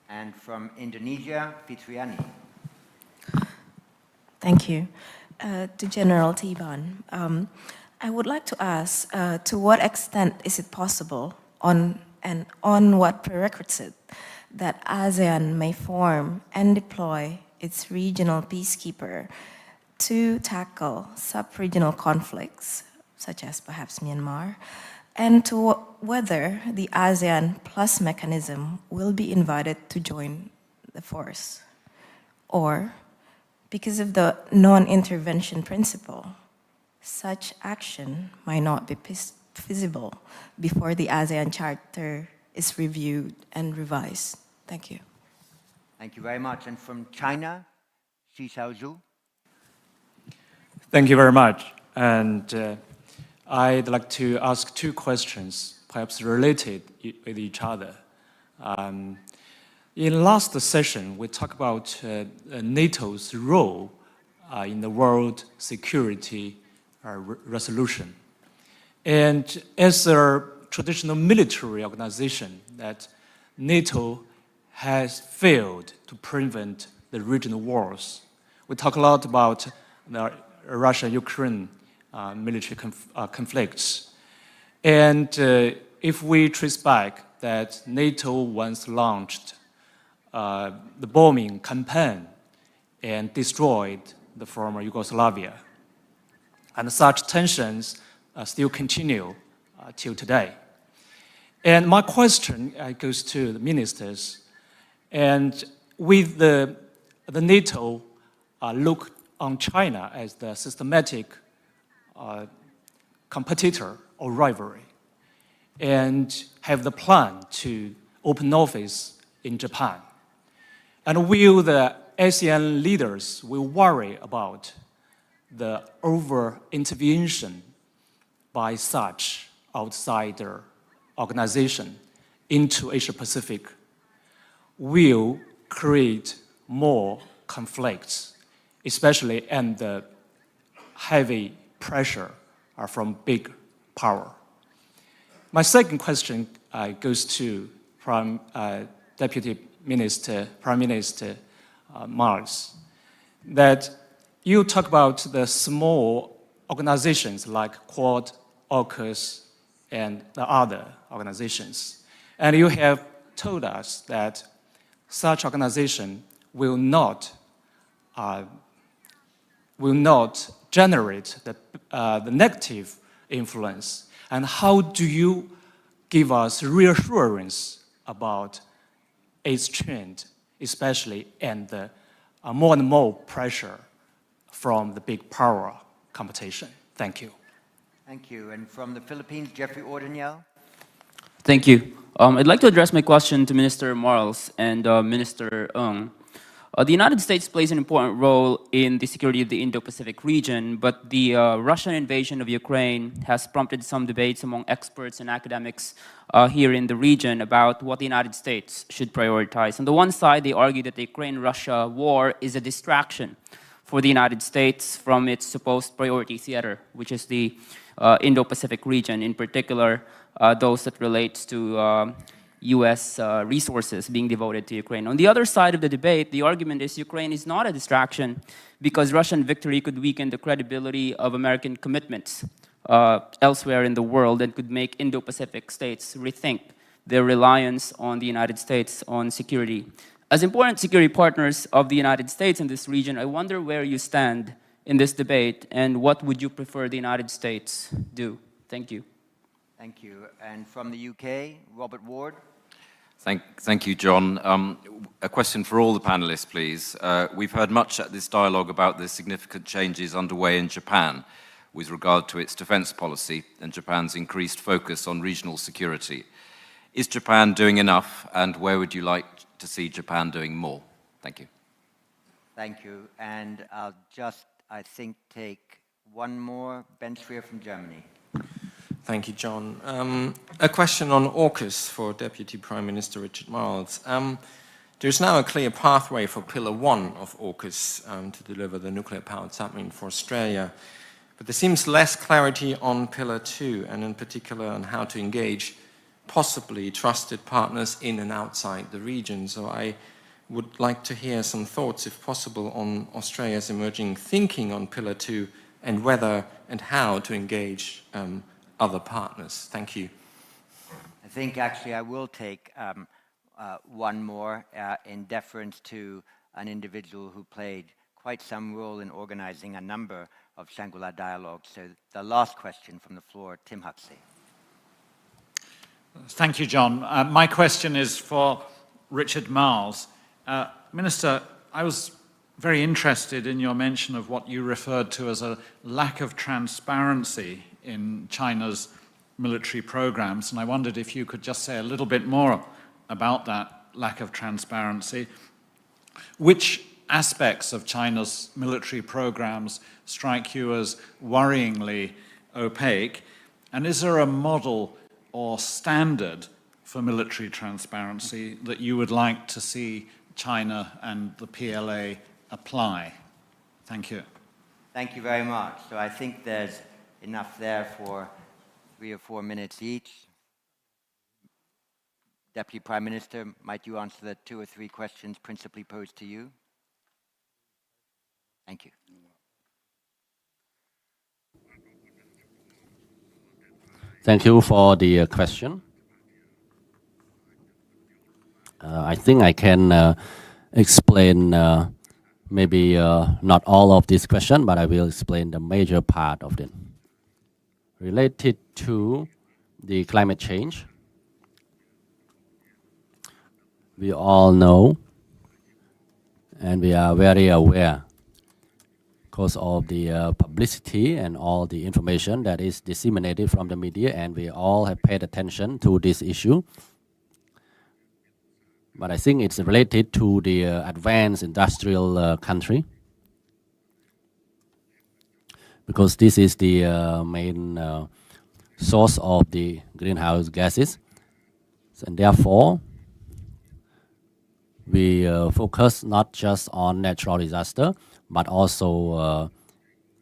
And from Indonesia, Fitriani. Thank you. To General Teban, I would like to ask, to what extent is it possible, on what prerequisite, that ASEAN may form and deploy its regional peacekeeper to tackle sub-regional conflicts, such as perhaps Myanmar, and to whether the ASEAN Plus mechanism will be invited to join the force, or because of the non-intervention principle, such action might not be feasible before the ASEAN Charter is reviewed and revised. Thank you. Thank you very much. And from China, Xi Xiaozhu. Thank you very much. And I'd like to ask two questions, perhaps related with each other. In last session, we talked about NATO's role in the world security resolution. And as a traditional military organization, that NATO has failed to prevent the regional wars. We talk a lot about the Russia-Ukraine military conflicts. And if we trace back that NATO once launched the bombing campaign and destroyed the former Yugoslavia. And such tensions still continue till today. And my question goes to the ministers. And with the NATO look on China as the systematic competitor or rivalry, and have the plan to open office in Japan. And will the ASEAN leaders will worry about the over-intervention by such outsider organization into Asia-Pacific will create more conflicts, especially and the heavy pressure from big power. My second question goes to Deputy Minister, Prime Minister Mars, that you talk about the small organizations like Quad, AUKUS, and the other organizations. And you have told us that such organization will not generate the negative influence. And how do you give us reassurance about its trend, especially and the more and more pressure from the big power competition? Thank you. Thank you. And from the Philippines, Jeffrey Ordonez. Thank you. I'd like to address my question to Minister Morales and Minister Ng. The United States plays an important role in the security of the Indo-Pacific region, but the Russian invasion of Ukraine has prompted some debates among experts and academics here in the region about what the United States should prioritize. On the one side, they argue that the Ukraine-Russia war is a distraction for the United States from its supposed priority theater, which is the Indo-Pacific region, in particular those that relates to US resources being devoted to Ukraine. On the other side of the debate, the argument is Ukraine is not a distraction because Russian victory could weaken the credibility of American commitments elsewhere in the world and could make Indo-Pacific states rethink their reliance on the United States on security. As important security partners of the United States in this region, I wonder where you stand in this debate and what would you prefer the United States do? Thank you. Thank you. And from the UK, Robert Ward. Thank you, John. A question for all the panelists, please. We've heard much at this dialogue about the significant changes underway in Japan with regard to its defense policy and Japan's increased focus on regional security. Is Japan doing enough, and where would you like to see Japan doing more? Thank you. Thank you. And I'll just, I think, take one more. Ben Schreier from Germany. Thank you, John. A question on AUKUS for Deputy Prime Minister Richard Marles. There's now a clear pathway for Pillar 1 of AUKUS to deliver the nuclear-powered submarine for Australia, but there seems less clarity on Pillar 2, and in particular on how to engage possibly trusted partners in and outside the region. So I would like to hear some thoughts, if possible, on Australia's emerging thinking on Pillar 2 and whether and how to engage other partners. Thank you. I think actually I will take one more in deference to an individual who played quite some role in organizing a number of Shangri-La dialogues. So the last question from the floor, Tim Huxley. Thank you, John. My question is for Richard Marles. Minister, I was very interested in your mention of what you referred to as a lack of transparency in China's military programs, and I wondered if you could just say a little bit more about that lack of transparency. Which aspects of China's military programs strike you as worryingly opaque, and is there a model or standard for military transparency that you would like to see China and the PLA apply? Thank you. Thank you very much. So I think there's enough there for 3 or 4 minutes each. Deputy Prime Minister, might you answer the 2 or 3 questions principally posed to you? Thank you. Thank you for the question. I think I can explain maybe not all of this question, but I will explain the major part of it. Related to the climate change, we all know and we are very aware because of the publicity and all the information that is disseminated from the media, and we all have paid attention to this issue. But I think it's related to the advanced industrial country, because this is the main source of the greenhouse gases. And therefore, we focus not just on natural disaster, but also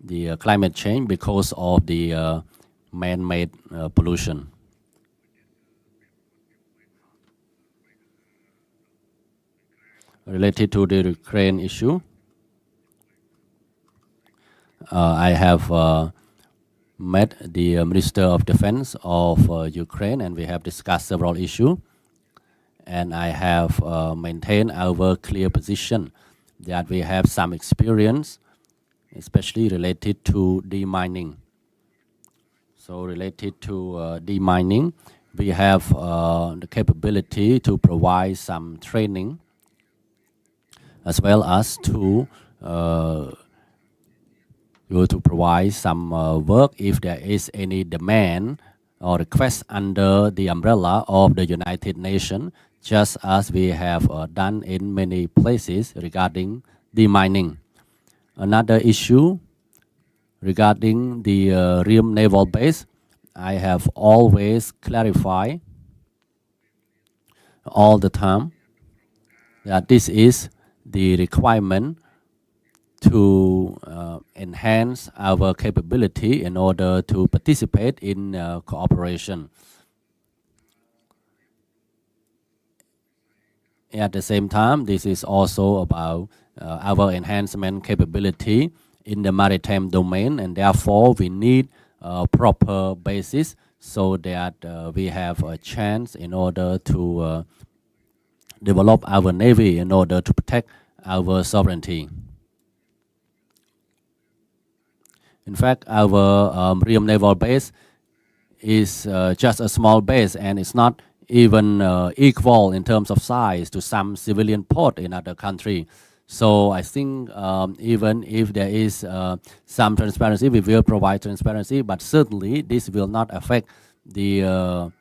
the climate change because of the man-made pollution. Related to the Ukraine issue, I have met the Minister of Defense of Ukraine, and we have discussed several issues. And I have maintained our clear position that we have some experience, especially related to demining. So related to demining, we have the capability to provide some training, as well as to provide some work if there is any demand or request under the umbrella of the United Nations just as we have done in many places regarding demining. Another issue regarding the Ream Naval Base, I have always clarified all the time that this is the requirement to enhance our capability in order to participate in cooperation. At the same time, this is also about our enhancement capability in the maritime domain, and therefore we need a proper basis so that we have a chance in order to develop our navy in order to protect our sovereignty. In fact, our Ream Naval Base is just a small base, and it's not even equal in terms of size to some civilian port in other countries. So I think even if there is some transparency, we will provide transparency, but certainly this will not affect the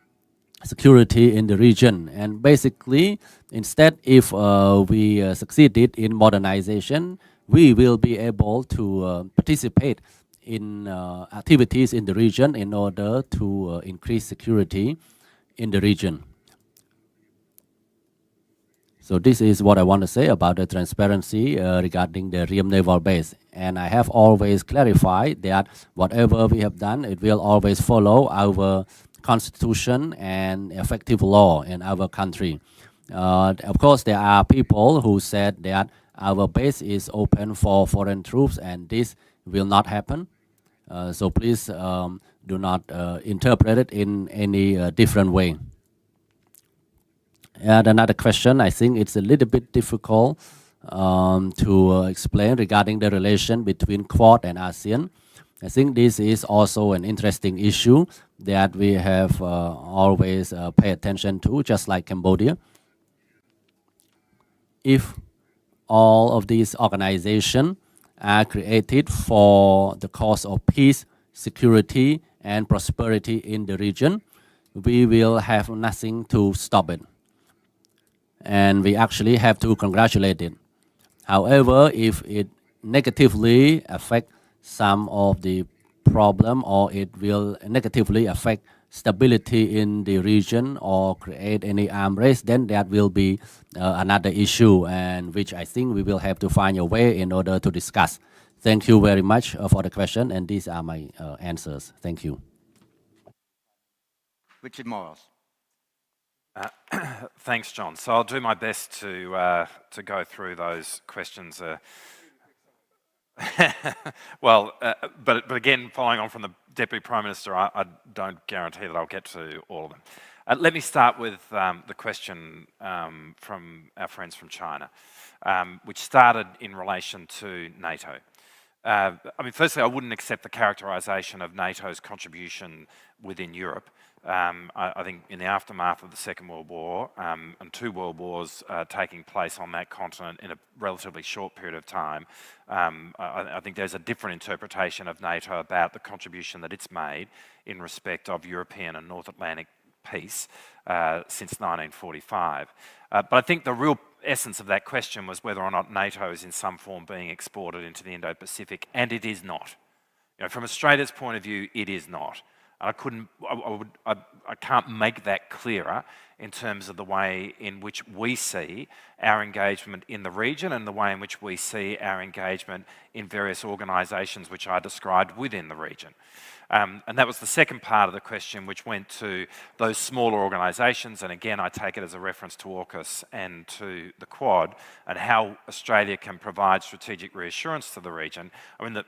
security in the region. And basically, instead, if we succeeded in modernization, we will be able to participate in activities in the region in order to increase security in the region. So this is what I want to say about the transparency regarding the Ream Naval Base. And I have always clarified that whatever we have done, it will always follow our constitution and effective law in our country. Of course, there are people who said that our base is open for foreign troops, and this will not happen. So please do not interpret it in any different way. And another question, I think it's a little bit difficult to explain regarding the relation between Quad and ASEAN. I think this is also an interesting issue that we have always paid attention to, just like Cambodia. If all of these organizations are created for the cause of peace, security, and prosperity in the region, we will have nothing to stop it. And we actually have to congratulate it. However, if it negatively affects some of the problem, or it will negatively affect stability in the region or create any arms race, then that will be another issue, and which I think we will have to find a way in order to discuss. Thank you very much for the question, and these are my answers. Thank you. Richard Morris. Thanks, John. So I'll do my best to go through those questions. Well, but again, following on from the Deputy Prime Minister, I don't guarantee that I'll get to all of them. Let me start with the question from our friends from China, which started in relation to NATO. I mean, firstly, I wouldn't accept the characterisation of NATO's contribution within Europe. I think in the aftermath of the Second World War and 2 world wars taking place on that continent in a relatively short period of time, I think there's a different interpretation of NATO about the contribution that it's made in respect of European and North Atlantic peace since 1945. But I think the real essence of that question was whether or not NATO is in some form being exported into the Indo-Pacific, and it is not. You know, from Australia's point of view, it is not. I can't make that clearer in terms of the way in which we see our engagement in the region and the way in which we see our engagement in various organisations which I described within the region. And that was the second part of the question, which went to those smaller organisations, and again I take it as a reference to AUKUS and to the Quad, and how Australia can provide strategic reassurance to the region. I mean,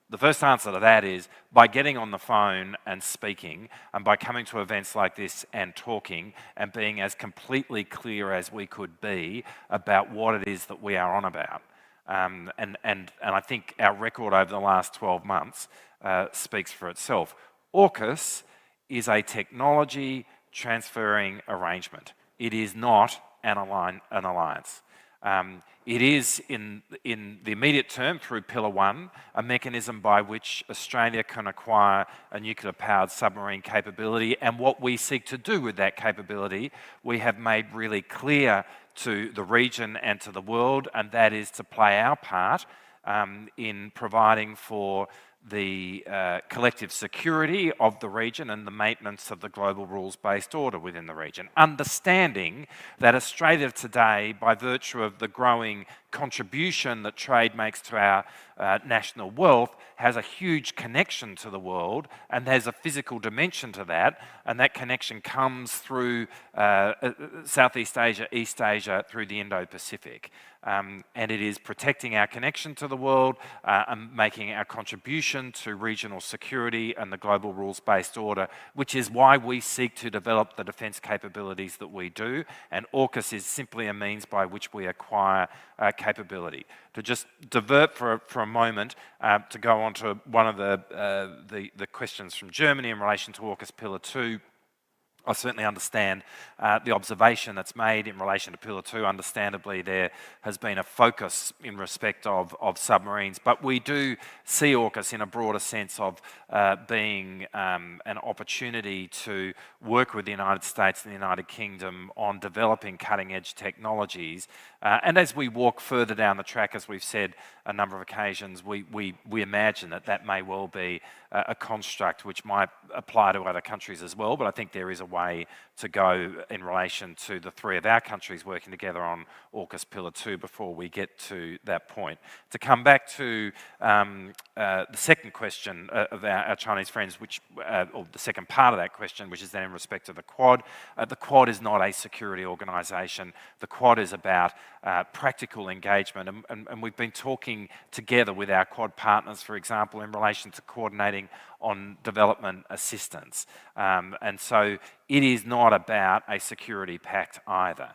the first answer to that is by getting on the phone and speaking, and by coming to events like this and talking, and being as completely clear as we could be about what it is that we are on about. And I think our record over the last 12 months speaks for itself. AUKUS is a technology transferring arrangement. It is not an alliance. It is, in the immediate term, through Pillar 1, a mechanism by which Australia can acquire a nuclear-powered submarine capability, and what we seek to do with that capability, we have made really clear to the region and to the world, and that is to play our part in providing for the collective security of the region and the maintenance of the global rules-based order within the region. Understanding that Australia today, by virtue of the growing contribution that trade makes to our national wealth, has a huge connection to the world, and there's a physical dimension to that, and that connection comes through Southeast Asia, East Asia, through the Indo-Pacific. And it is protecting our connection to the world and making our contribution to regional security and the global rules-based order, which is why we seek to develop the defence capabilities that we do, and AUKUS is simply a means by which we acquire capability. To just divert for a moment, to go on to one of the questions from Germany in relation to AUKUS Pillar 2, I certainly understand the observation that's made in relation to Pillar 2. Understandably, there has been a focus in respect of submarines, but we do see AUKUS in a broader sense of being an opportunity to work with the United States and the United Kingdom on developing cutting-edge technologies. And as we walk further down the track, as we've said a number of occasions, we imagine that that may well be a construct which might apply to other countries as well, but I think there is a way to go in relation to the three of our countries working together on AUKUS Pillar 2 before we get to that point. To come back to the second question of our Chinese friends, or the second part of that question, which is then in respect to the Quad. The Quad is not a security organisation. The Quad is about practical engagement, and we've been talking together with our Quad partners, for example, in relation to coordinating on development assistance. And so it is not about a security pact either.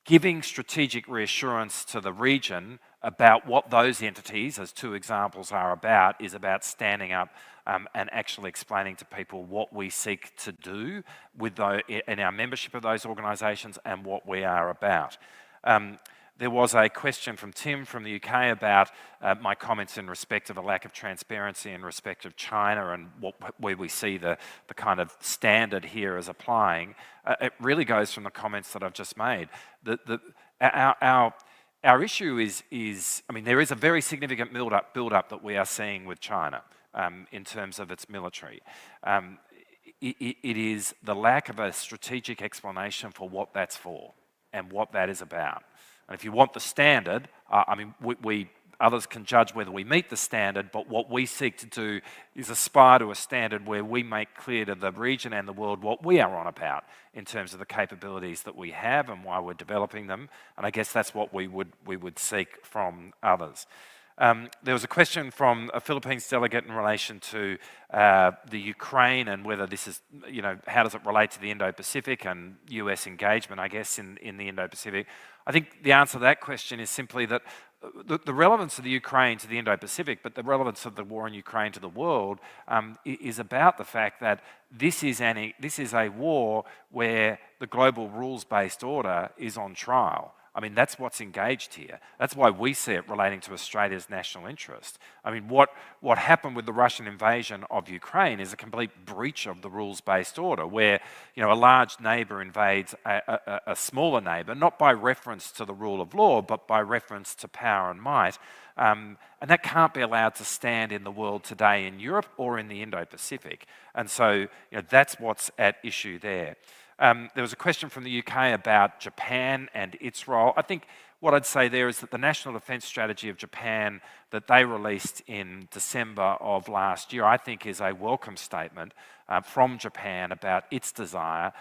Giving strategic reassurance to the region about what those entities, as two examples, are about, is about standing up and actually explaining to people what we seek to do with in our membership of those organisations and what we are about. There was a question from Tim from the UK about my comments in respect of a lack of transparency in respect of China and where we see the kind of standard here as applying. It really goes from the comments that I've just made. Our issue is, I mean, there is a very significant build-up that we are seeing with China in terms of its military. It is the lack of a strategic explanation for what that's for and what that is about. And if you want the standard, I mean, others can judge whether we meet the standard, but what we seek to do is aspire to a standard where we make clear to the region and the world what we are on about in terms of the capabilities that we have and why we're developing them. And I guess that's what we would seek from others. There was a question from a Philippines delegate in relation to the Ukraine and whether this is, how does it relate to the Indo-Pacific and US engagement, I guess, in the Indo-Pacific. I think the answer to that question is simply that the relevance of the Ukraine to the Indo-Pacific, but the relevance of the war in Ukraine to the world is about the fact that this is a war where the global rules-based order is on trial. I mean, that's what's engaged here. That's why we see it relating to Australia's national interest. I mean, what happened with the Russian invasion of Ukraine is a complete breach of the rules-based order, where a large neighbour invades a smaller neighbour, not by reference to the rule of law, but by reference to power and might. And that can't be allowed to stand in the world today in Europe or in the Indo-Pacific. And so that's what's at issue there. There was a question from the UK about Japan and its role. I think what I'd say there is that the National Defence Strategy of Japan that they released in December of last year, I think is a welcome statement from Japan about its desire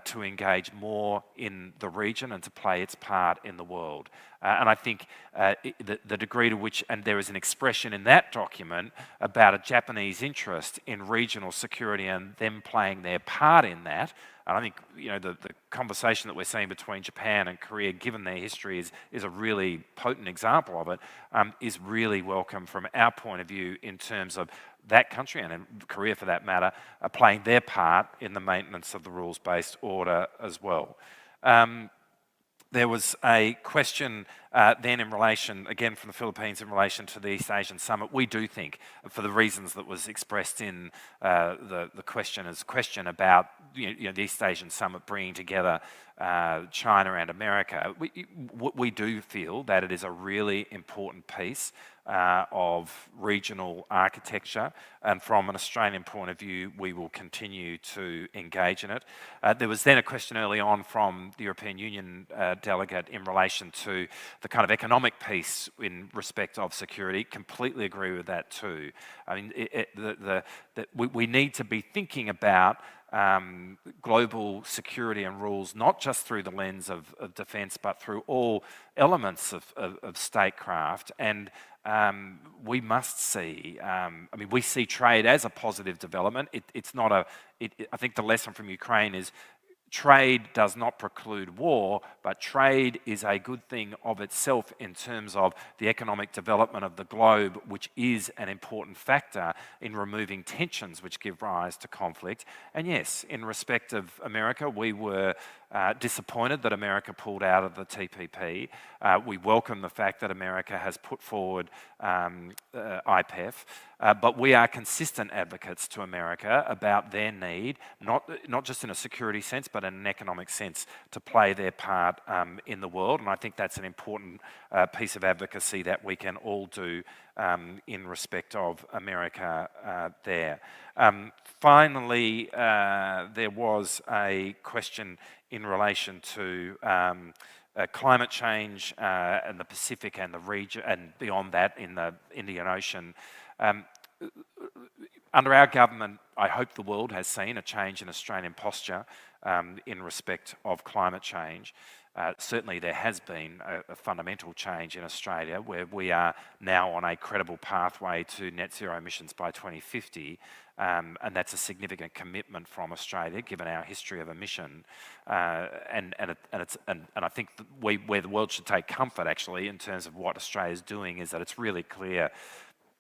to engage more in the region and to play its part in the world. And I think the degree to which, and there is an expression in that document about a Japanese interest in regional security and them playing their part in that. And I think the conversation that we're seeing between Japan and Korea, given their history, is a really potent example of it, is really welcome from our point of view in terms of that country, and in Korea for that matter, are playing their part in the maintenance of the rules-based order as well. There was a question then in relation, again from the Philippines, in relation to the East Asian Summit. We do think, for the reasons that was expressed in the questioner's question about the East Asian Summit bringing together China and America, we do feel that it is a really important piece of regional architecture, and from an Australian point of view we will continue to engage in it. There was then a question early on from the European Union delegate in relation to the kind of economic piece in respect of security. Completely agree with that too. I mean, we need to be thinking about global security and rules, not just through the lens of defence, but through all elements of statecraft. And we must see, I mean, we see trade as a positive development. It's not I think the lesson from Ukraine is trade does not preclude war, but trade is a good thing of itself in terms of the economic development of the globe, which is an important factor in removing tensions which give rise to conflict. And yes, in respect of America, we were disappointed that America pulled out of the TPP. We welcome the fact that America has put forward IPEF, but we are consistent advocates to America about their need, not just in a security sense, but in an economic sense, to play their part in the world. And I think that's an important piece of advocacy that we can all do in respect of America there. Finally, there was a question in relation to climate change and the Pacific and the region, and beyond that in the Indian Ocean. Under our government, I hope the world has seen a change in Australian posture in respect of climate change. Certainly there has been a fundamental change in Australia, where we are now on a credible pathway to net zero emissions by 2050, and that's a significant commitment from Australia given our history of emission. And I think where the world should take comfort actually in terms of what Australia is doing is that it's really clear,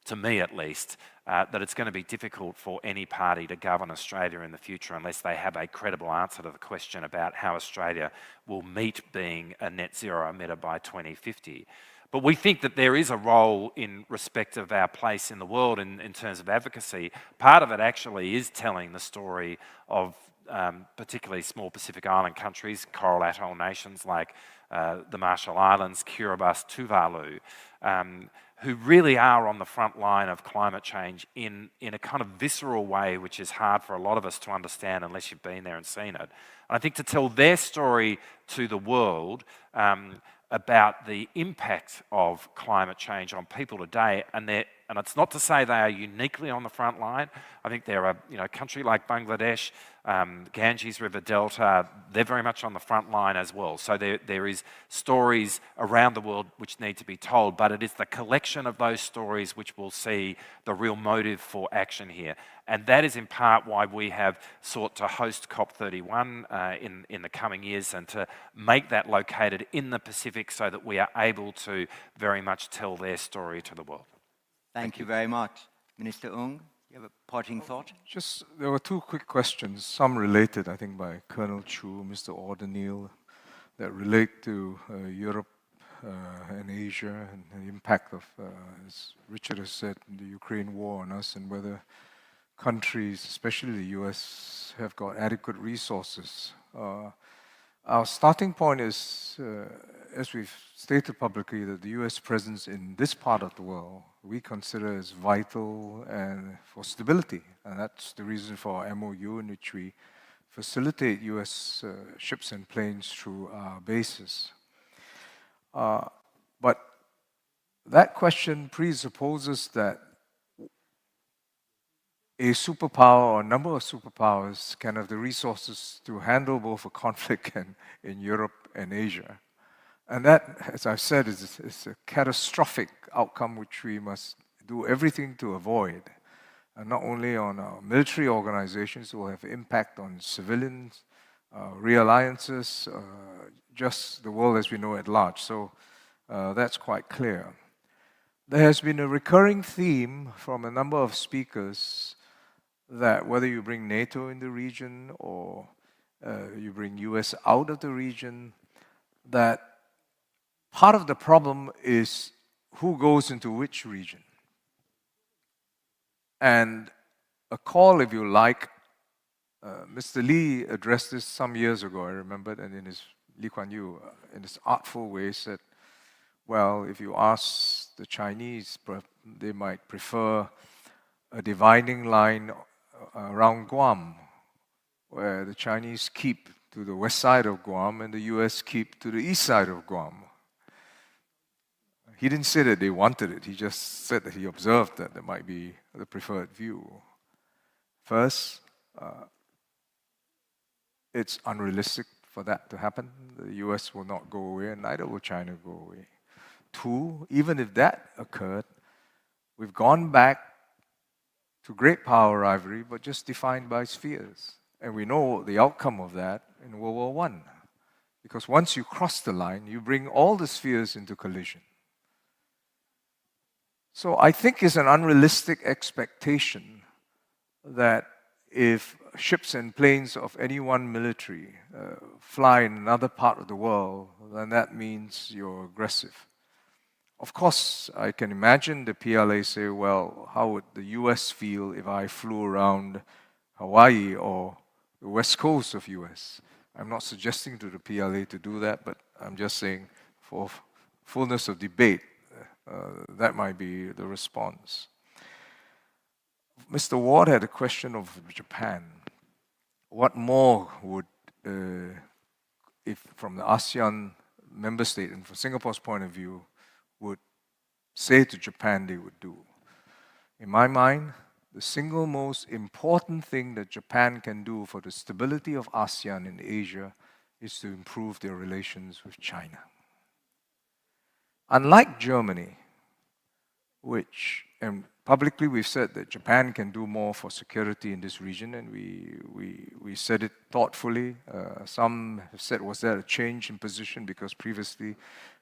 to me at least, that it's going to be difficult for any party to govern Australia in the future unless they have a credible answer to the question about how Australia will meet being a net zero emitter by 2050. But we think that there is a role in respect of our place in the world in terms of advocacy. Part of it actually is telling the story of particularly small Pacific Island countries, coral atoll nations like the Marshall Islands, Kiribati, Tuvalu, who really are on the front line of climate change in a kind of visceral way, which is hard for a lot of us to understand unless you've been there and seen it. And I think to tell their story to the world about the impact of climate change on people today, and it's not to say they are uniquely on the front line. I think there are, a country like Bangladesh, Ganges River Delta, they're very much on the front line as well. So there is stories around the world which need to be told, but it is the collection of those stories which will see the real motive for action here. And that is in part why we have sought to host COP31 in the coming years, and to make that located in the Pacific so that we are able to very much tell their story to the world. Thank you very much. Minister Ung, you have a parting thought? There were two quick questions, some related, I think, by Colonel Chu, Mr. Ordenil, that relate to Europe and Asia, and the impact of, as Richard has said, the Ukraine war on us, and whether countries, especially the US, have got adequate resources. Our starting point is, as we've stated publicly, that the US presence in this part of the world we consider as vital and for stability. And that's the reason for our MOU, in which we facilitate US ships and planes through our bases. But that question presupposes that a superpower or a number of superpowers can have the resources to handle both a conflict in Europe and Asia. And that, as I've said, is a catastrophic outcome which we must do everything to avoid. And not only on our military organizations, it will have impact on civilians, realliances, just the world as we know at large. So that's quite clear. There has been a recurring theme from a number of speakers that whether you bring NATO in the region or you bring US out of the region, that part of the problem is who goes into which region. And a call, if you like, Mr. Lee addressed this some years ago, I remember, and in his, Lee Kuan Yew, in his artful way said, well, if you ask the Chinese, they might prefer a dividing line around Guam, where the Chinese keep to the west side of Guam and the US keep to the east side of Guam. He didn't say that they wanted it, he just said that he observed that there might be the preferred view. First, it's unrealistic for that to happen. The US will not go away, and neither will China go away. Two, even if that occurred, we've gone back to great power rivalry, but just defined by spheres. And we know the outcome of that in World War I. Because once you cross the line, you bring all the spheres into collision. So I think it's an unrealistic expectation that if ships and planes of any one military fly in another part of the world, then that means you're aggressive. Of course, I can imagine the PLA say, well, how would the US feel if I flew around Hawaii or the west coast of US? I'm not suggesting to the PLA to do that, but I'm just saying for fullness of debate, that might be the response. Mr. Ward had a question of Japan. What more would, if from the ASEAN member state and from Singapore's point of view, would say to Japan they would do? In my mind, the single most important thing that Japan can do for the stability of ASEAN in Asia is to improve their relations with China. Unlike Germany, which, and publicly we've said that Japan can do more for security in this region, and we said it thoughtfully. Some have said, was there a change in position? Because previously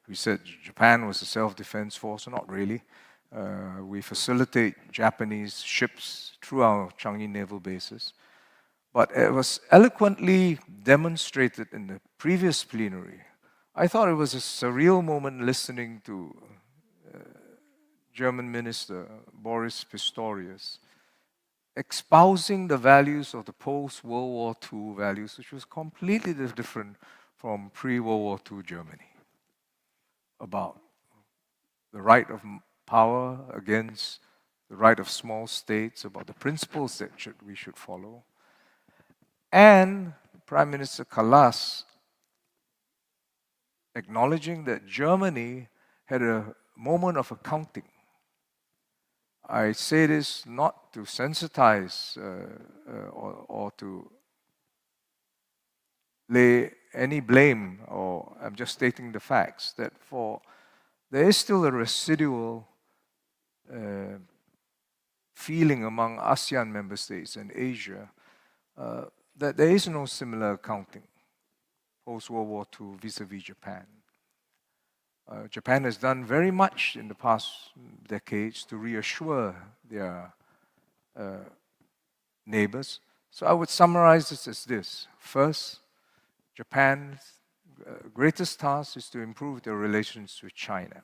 we said Japan was a self-defense force. Not really. We facilitate Japanese ships through our Changi naval bases. But it was eloquently demonstrated in the previous plenary. I thought it was a surreal moment listening to German Minister Boris Pistorius espousing the values of the post-World War II values, which was completely different from pre-World War II Germany, about the right of power against the right of small states, about the principles that we should follow. And Prime Minister Kallas acknowledging that Germany had a moment of accounting. I say this not to sensitize or to lay any blame, or I'm just stating the facts, that there is still a residual feeling among ASEAN member states and Asia that there is no similar accounting post-World War II vis-a-vis Japan. Japan has done very much in the past decades to reassure their neighbors. So I would summarize this as this. First, Japan's greatest task is to improve their relations with China.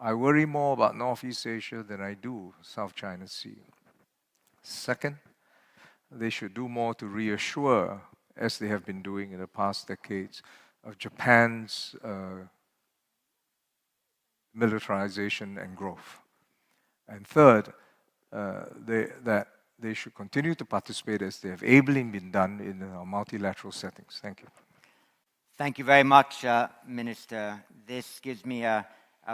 I worry more about Northeast Asia than I do South China Sea. Second, they should do more to reassure, as they have been doing in the past decades, of Japan's militarization and growth. And third, that they should continue to participate as they have ably been done in multilateral settings. Thank you. Thank you very much, Minister. This gives me a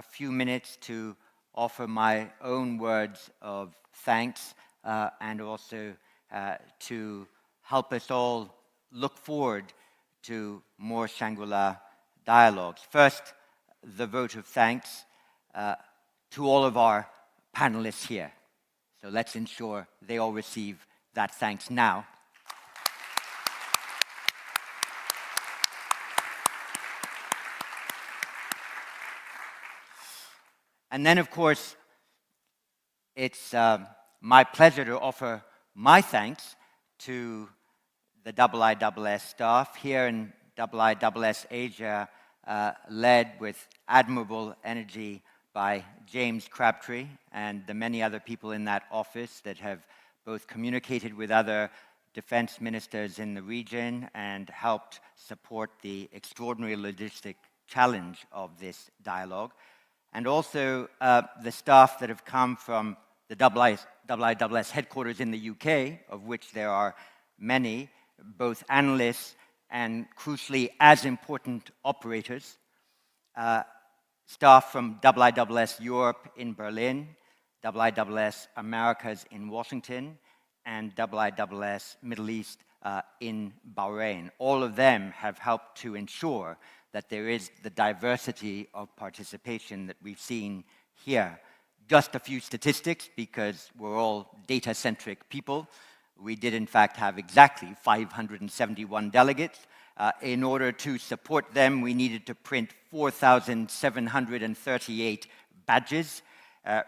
few minutes to offer my own words of thanks and also to help us all look forward to more Shangri-La dialogues. First, the vote of thanks to all of our panelists here. So let's ensure they all receive that thanks now. And then, of course, it's my pleasure to offer my thanks to the IISS staff here in IISS Asia. led with admirable energy by James Crabtree and the many other people in that office that have both communicated with other defense ministers in the region and helped support the extraordinary logistic challenge of this dialogue. And also the staff that have come from the IISS headquarters in the UK, of which there are many, both analysts and, crucially, as important operators. Staff from IISS Europe in Berlin, IISS Americas in Washington, and IISS Middle East in Bahrain. All of them have helped to ensure that there is the diversity of participation that we've seen here. Just a few statistics, because we're all data-centric people. We did, in fact, have exactly 571 delegates. In order to support them, we needed to print 4,738 badges.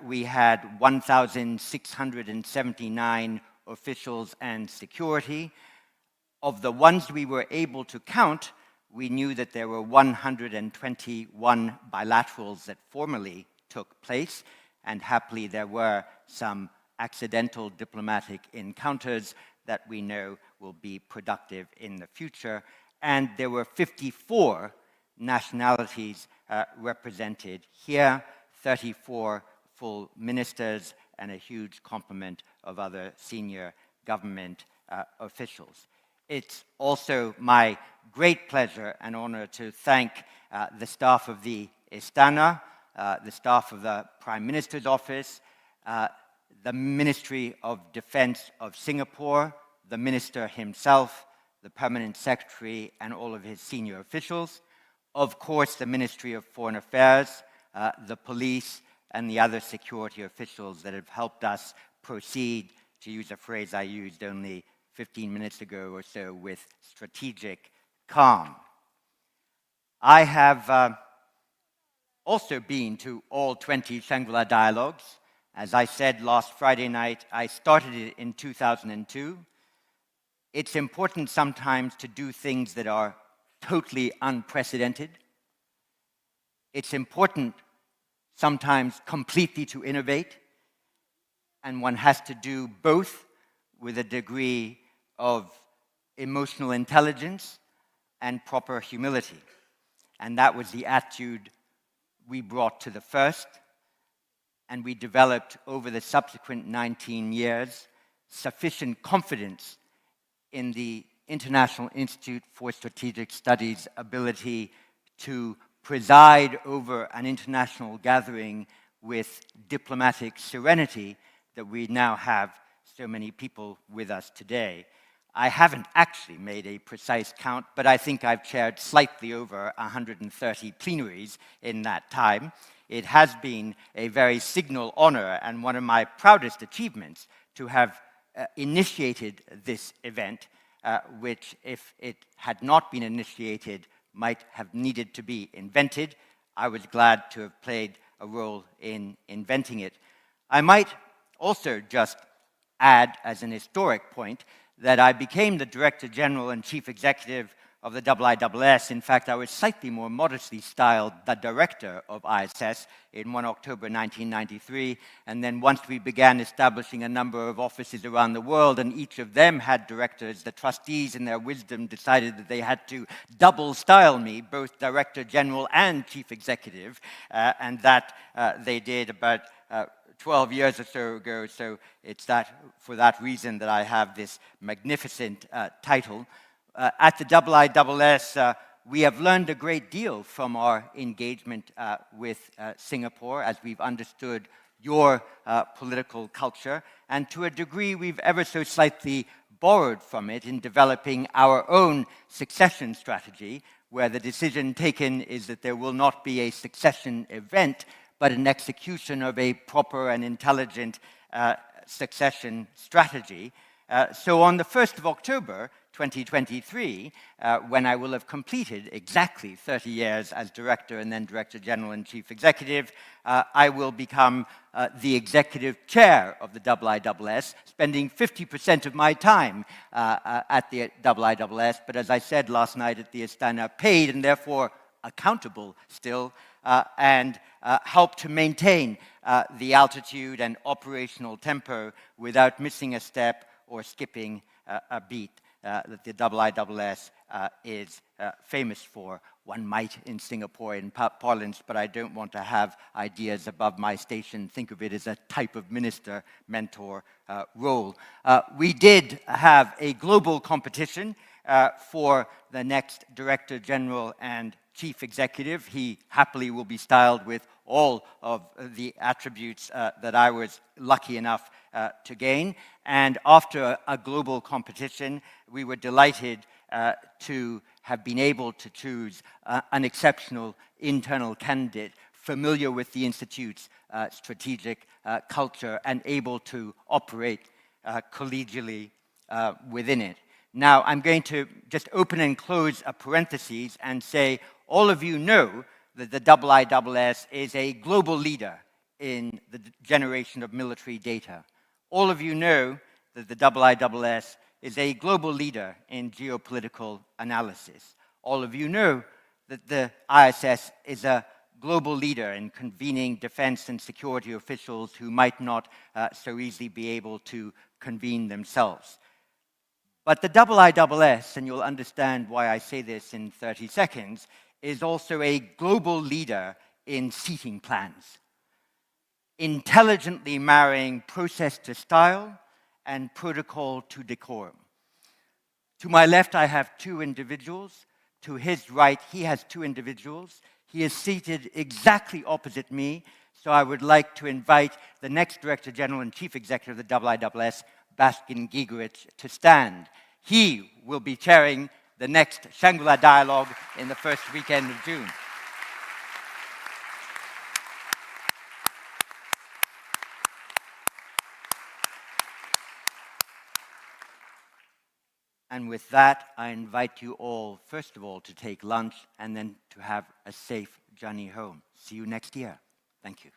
We had 1,679 officials and security. Of the ones we were able to count, we knew that there were 121 bilaterals that formally took place, and happily there were some accidental diplomatic encounters that we know will be productive in the future. And there were 54 nationalities represented here, 34 full ministers, and a huge complement of other senior government officials. It's also my great pleasure and honor to thank the staff of the Istana, the staff of the Prime Minister's Office, the Ministry of Defense of Singapore, the Minister himself, the Permanent Secretary, and all of his senior officials. Of course, the Ministry of Foreign Affairs, the police, and the other security officials that have helped us proceed, to use a phrase I used only 15 minutes ago or so, with strategic calm. I have also been to all 20 Shangri-La dialogues. As I said last Friday night, I started it in 2002. It's important sometimes to do things that are totally unprecedented. It's important sometimes completely to innovate, and one has to do both with a degree of emotional intelligence and proper humility. And that was the attitude we brought to the first, and we developed over the subsequent 19 years sufficient confidence in the International Institute for Strategic Studies' ability to preside over an international gathering with diplomatic serenity that we now have so many people with us today. I haven't actually made a precise count, but I think I've chaired slightly over 130 plenaries in that time. It has been a very signal honor and one of my proudest achievements to have initiated this event, which, if it had not been initiated, might have needed to be invented. I was glad to have played a role in inventing it. I might also just add, as an historic point, that I became the Director General and Chief Executive of the IISS. In fact, I was slightly more modestly styled the Director of ISS in 1 October 1993, and then once we began establishing a number of offices around the world, and each of them had directors, the trustees in their wisdom decided that they had to double style me, both Director General and Chief Executive, and that they did about 12 years or so ago, so it's for that reason that I have this magnificent title. At the IISS, we have learned a great deal from our engagement with Singapore, as we've understood your political culture, and to a degree we've ever so slightly borrowed from it in developing our own succession strategy, where the decision taken is that there will not be a succession event, but an execution of a proper and intelligent succession strategy. So on the 1st of October 2023, when I will have completed exactly 30 years as Director and then Director General and Chief Executive, I will become the Executive Chair of the IISS, spending 50% of my time at the IISS, but as I said last night at the Istana, paid and therefore accountable still, and help to maintain the altitude and operational tempo without missing a step or skipping a beat that the IISS is famous for. One might in Singaporean parlance, but I don't want to have ideas above my station. Think of it as a type of minister, mentor role. We did have a global competition for the next Director General and Chief Executive. He happily will be styled with all of the attributes that I was lucky enough to gain. And after a global competition, we were delighted to have been able to choose an exceptional internal candidate, familiar with the Institute's strategic culture and able to operate collegially within it. Now, I'm going to just open and close a parenthesis and say, all of you know that the IISS is a global leader in the generation of military data. All of you know that the IISS is a global leader in geopolitical analysis. All of you know that the ISS is a global leader in convening defense and security officials who might not so easily be able to convene themselves. But the IISS, and you'll understand why I say this in 30 seconds, is also a global leader in seating plans, intelligently marrying process to style and protocol to decorum. To my left, I have two individuals. To his right, he has two individuals. He is seated exactly opposite me, so I would like to invite the next Director General and Chief Executive of the IISS, Baskin Gigerich, to stand. He will be chairing the next Shangri-La Dialogue in the first weekend of June. And with that, I invite you all, first of all, to take lunch and then to have a safe journey home. See you next year. Thank you.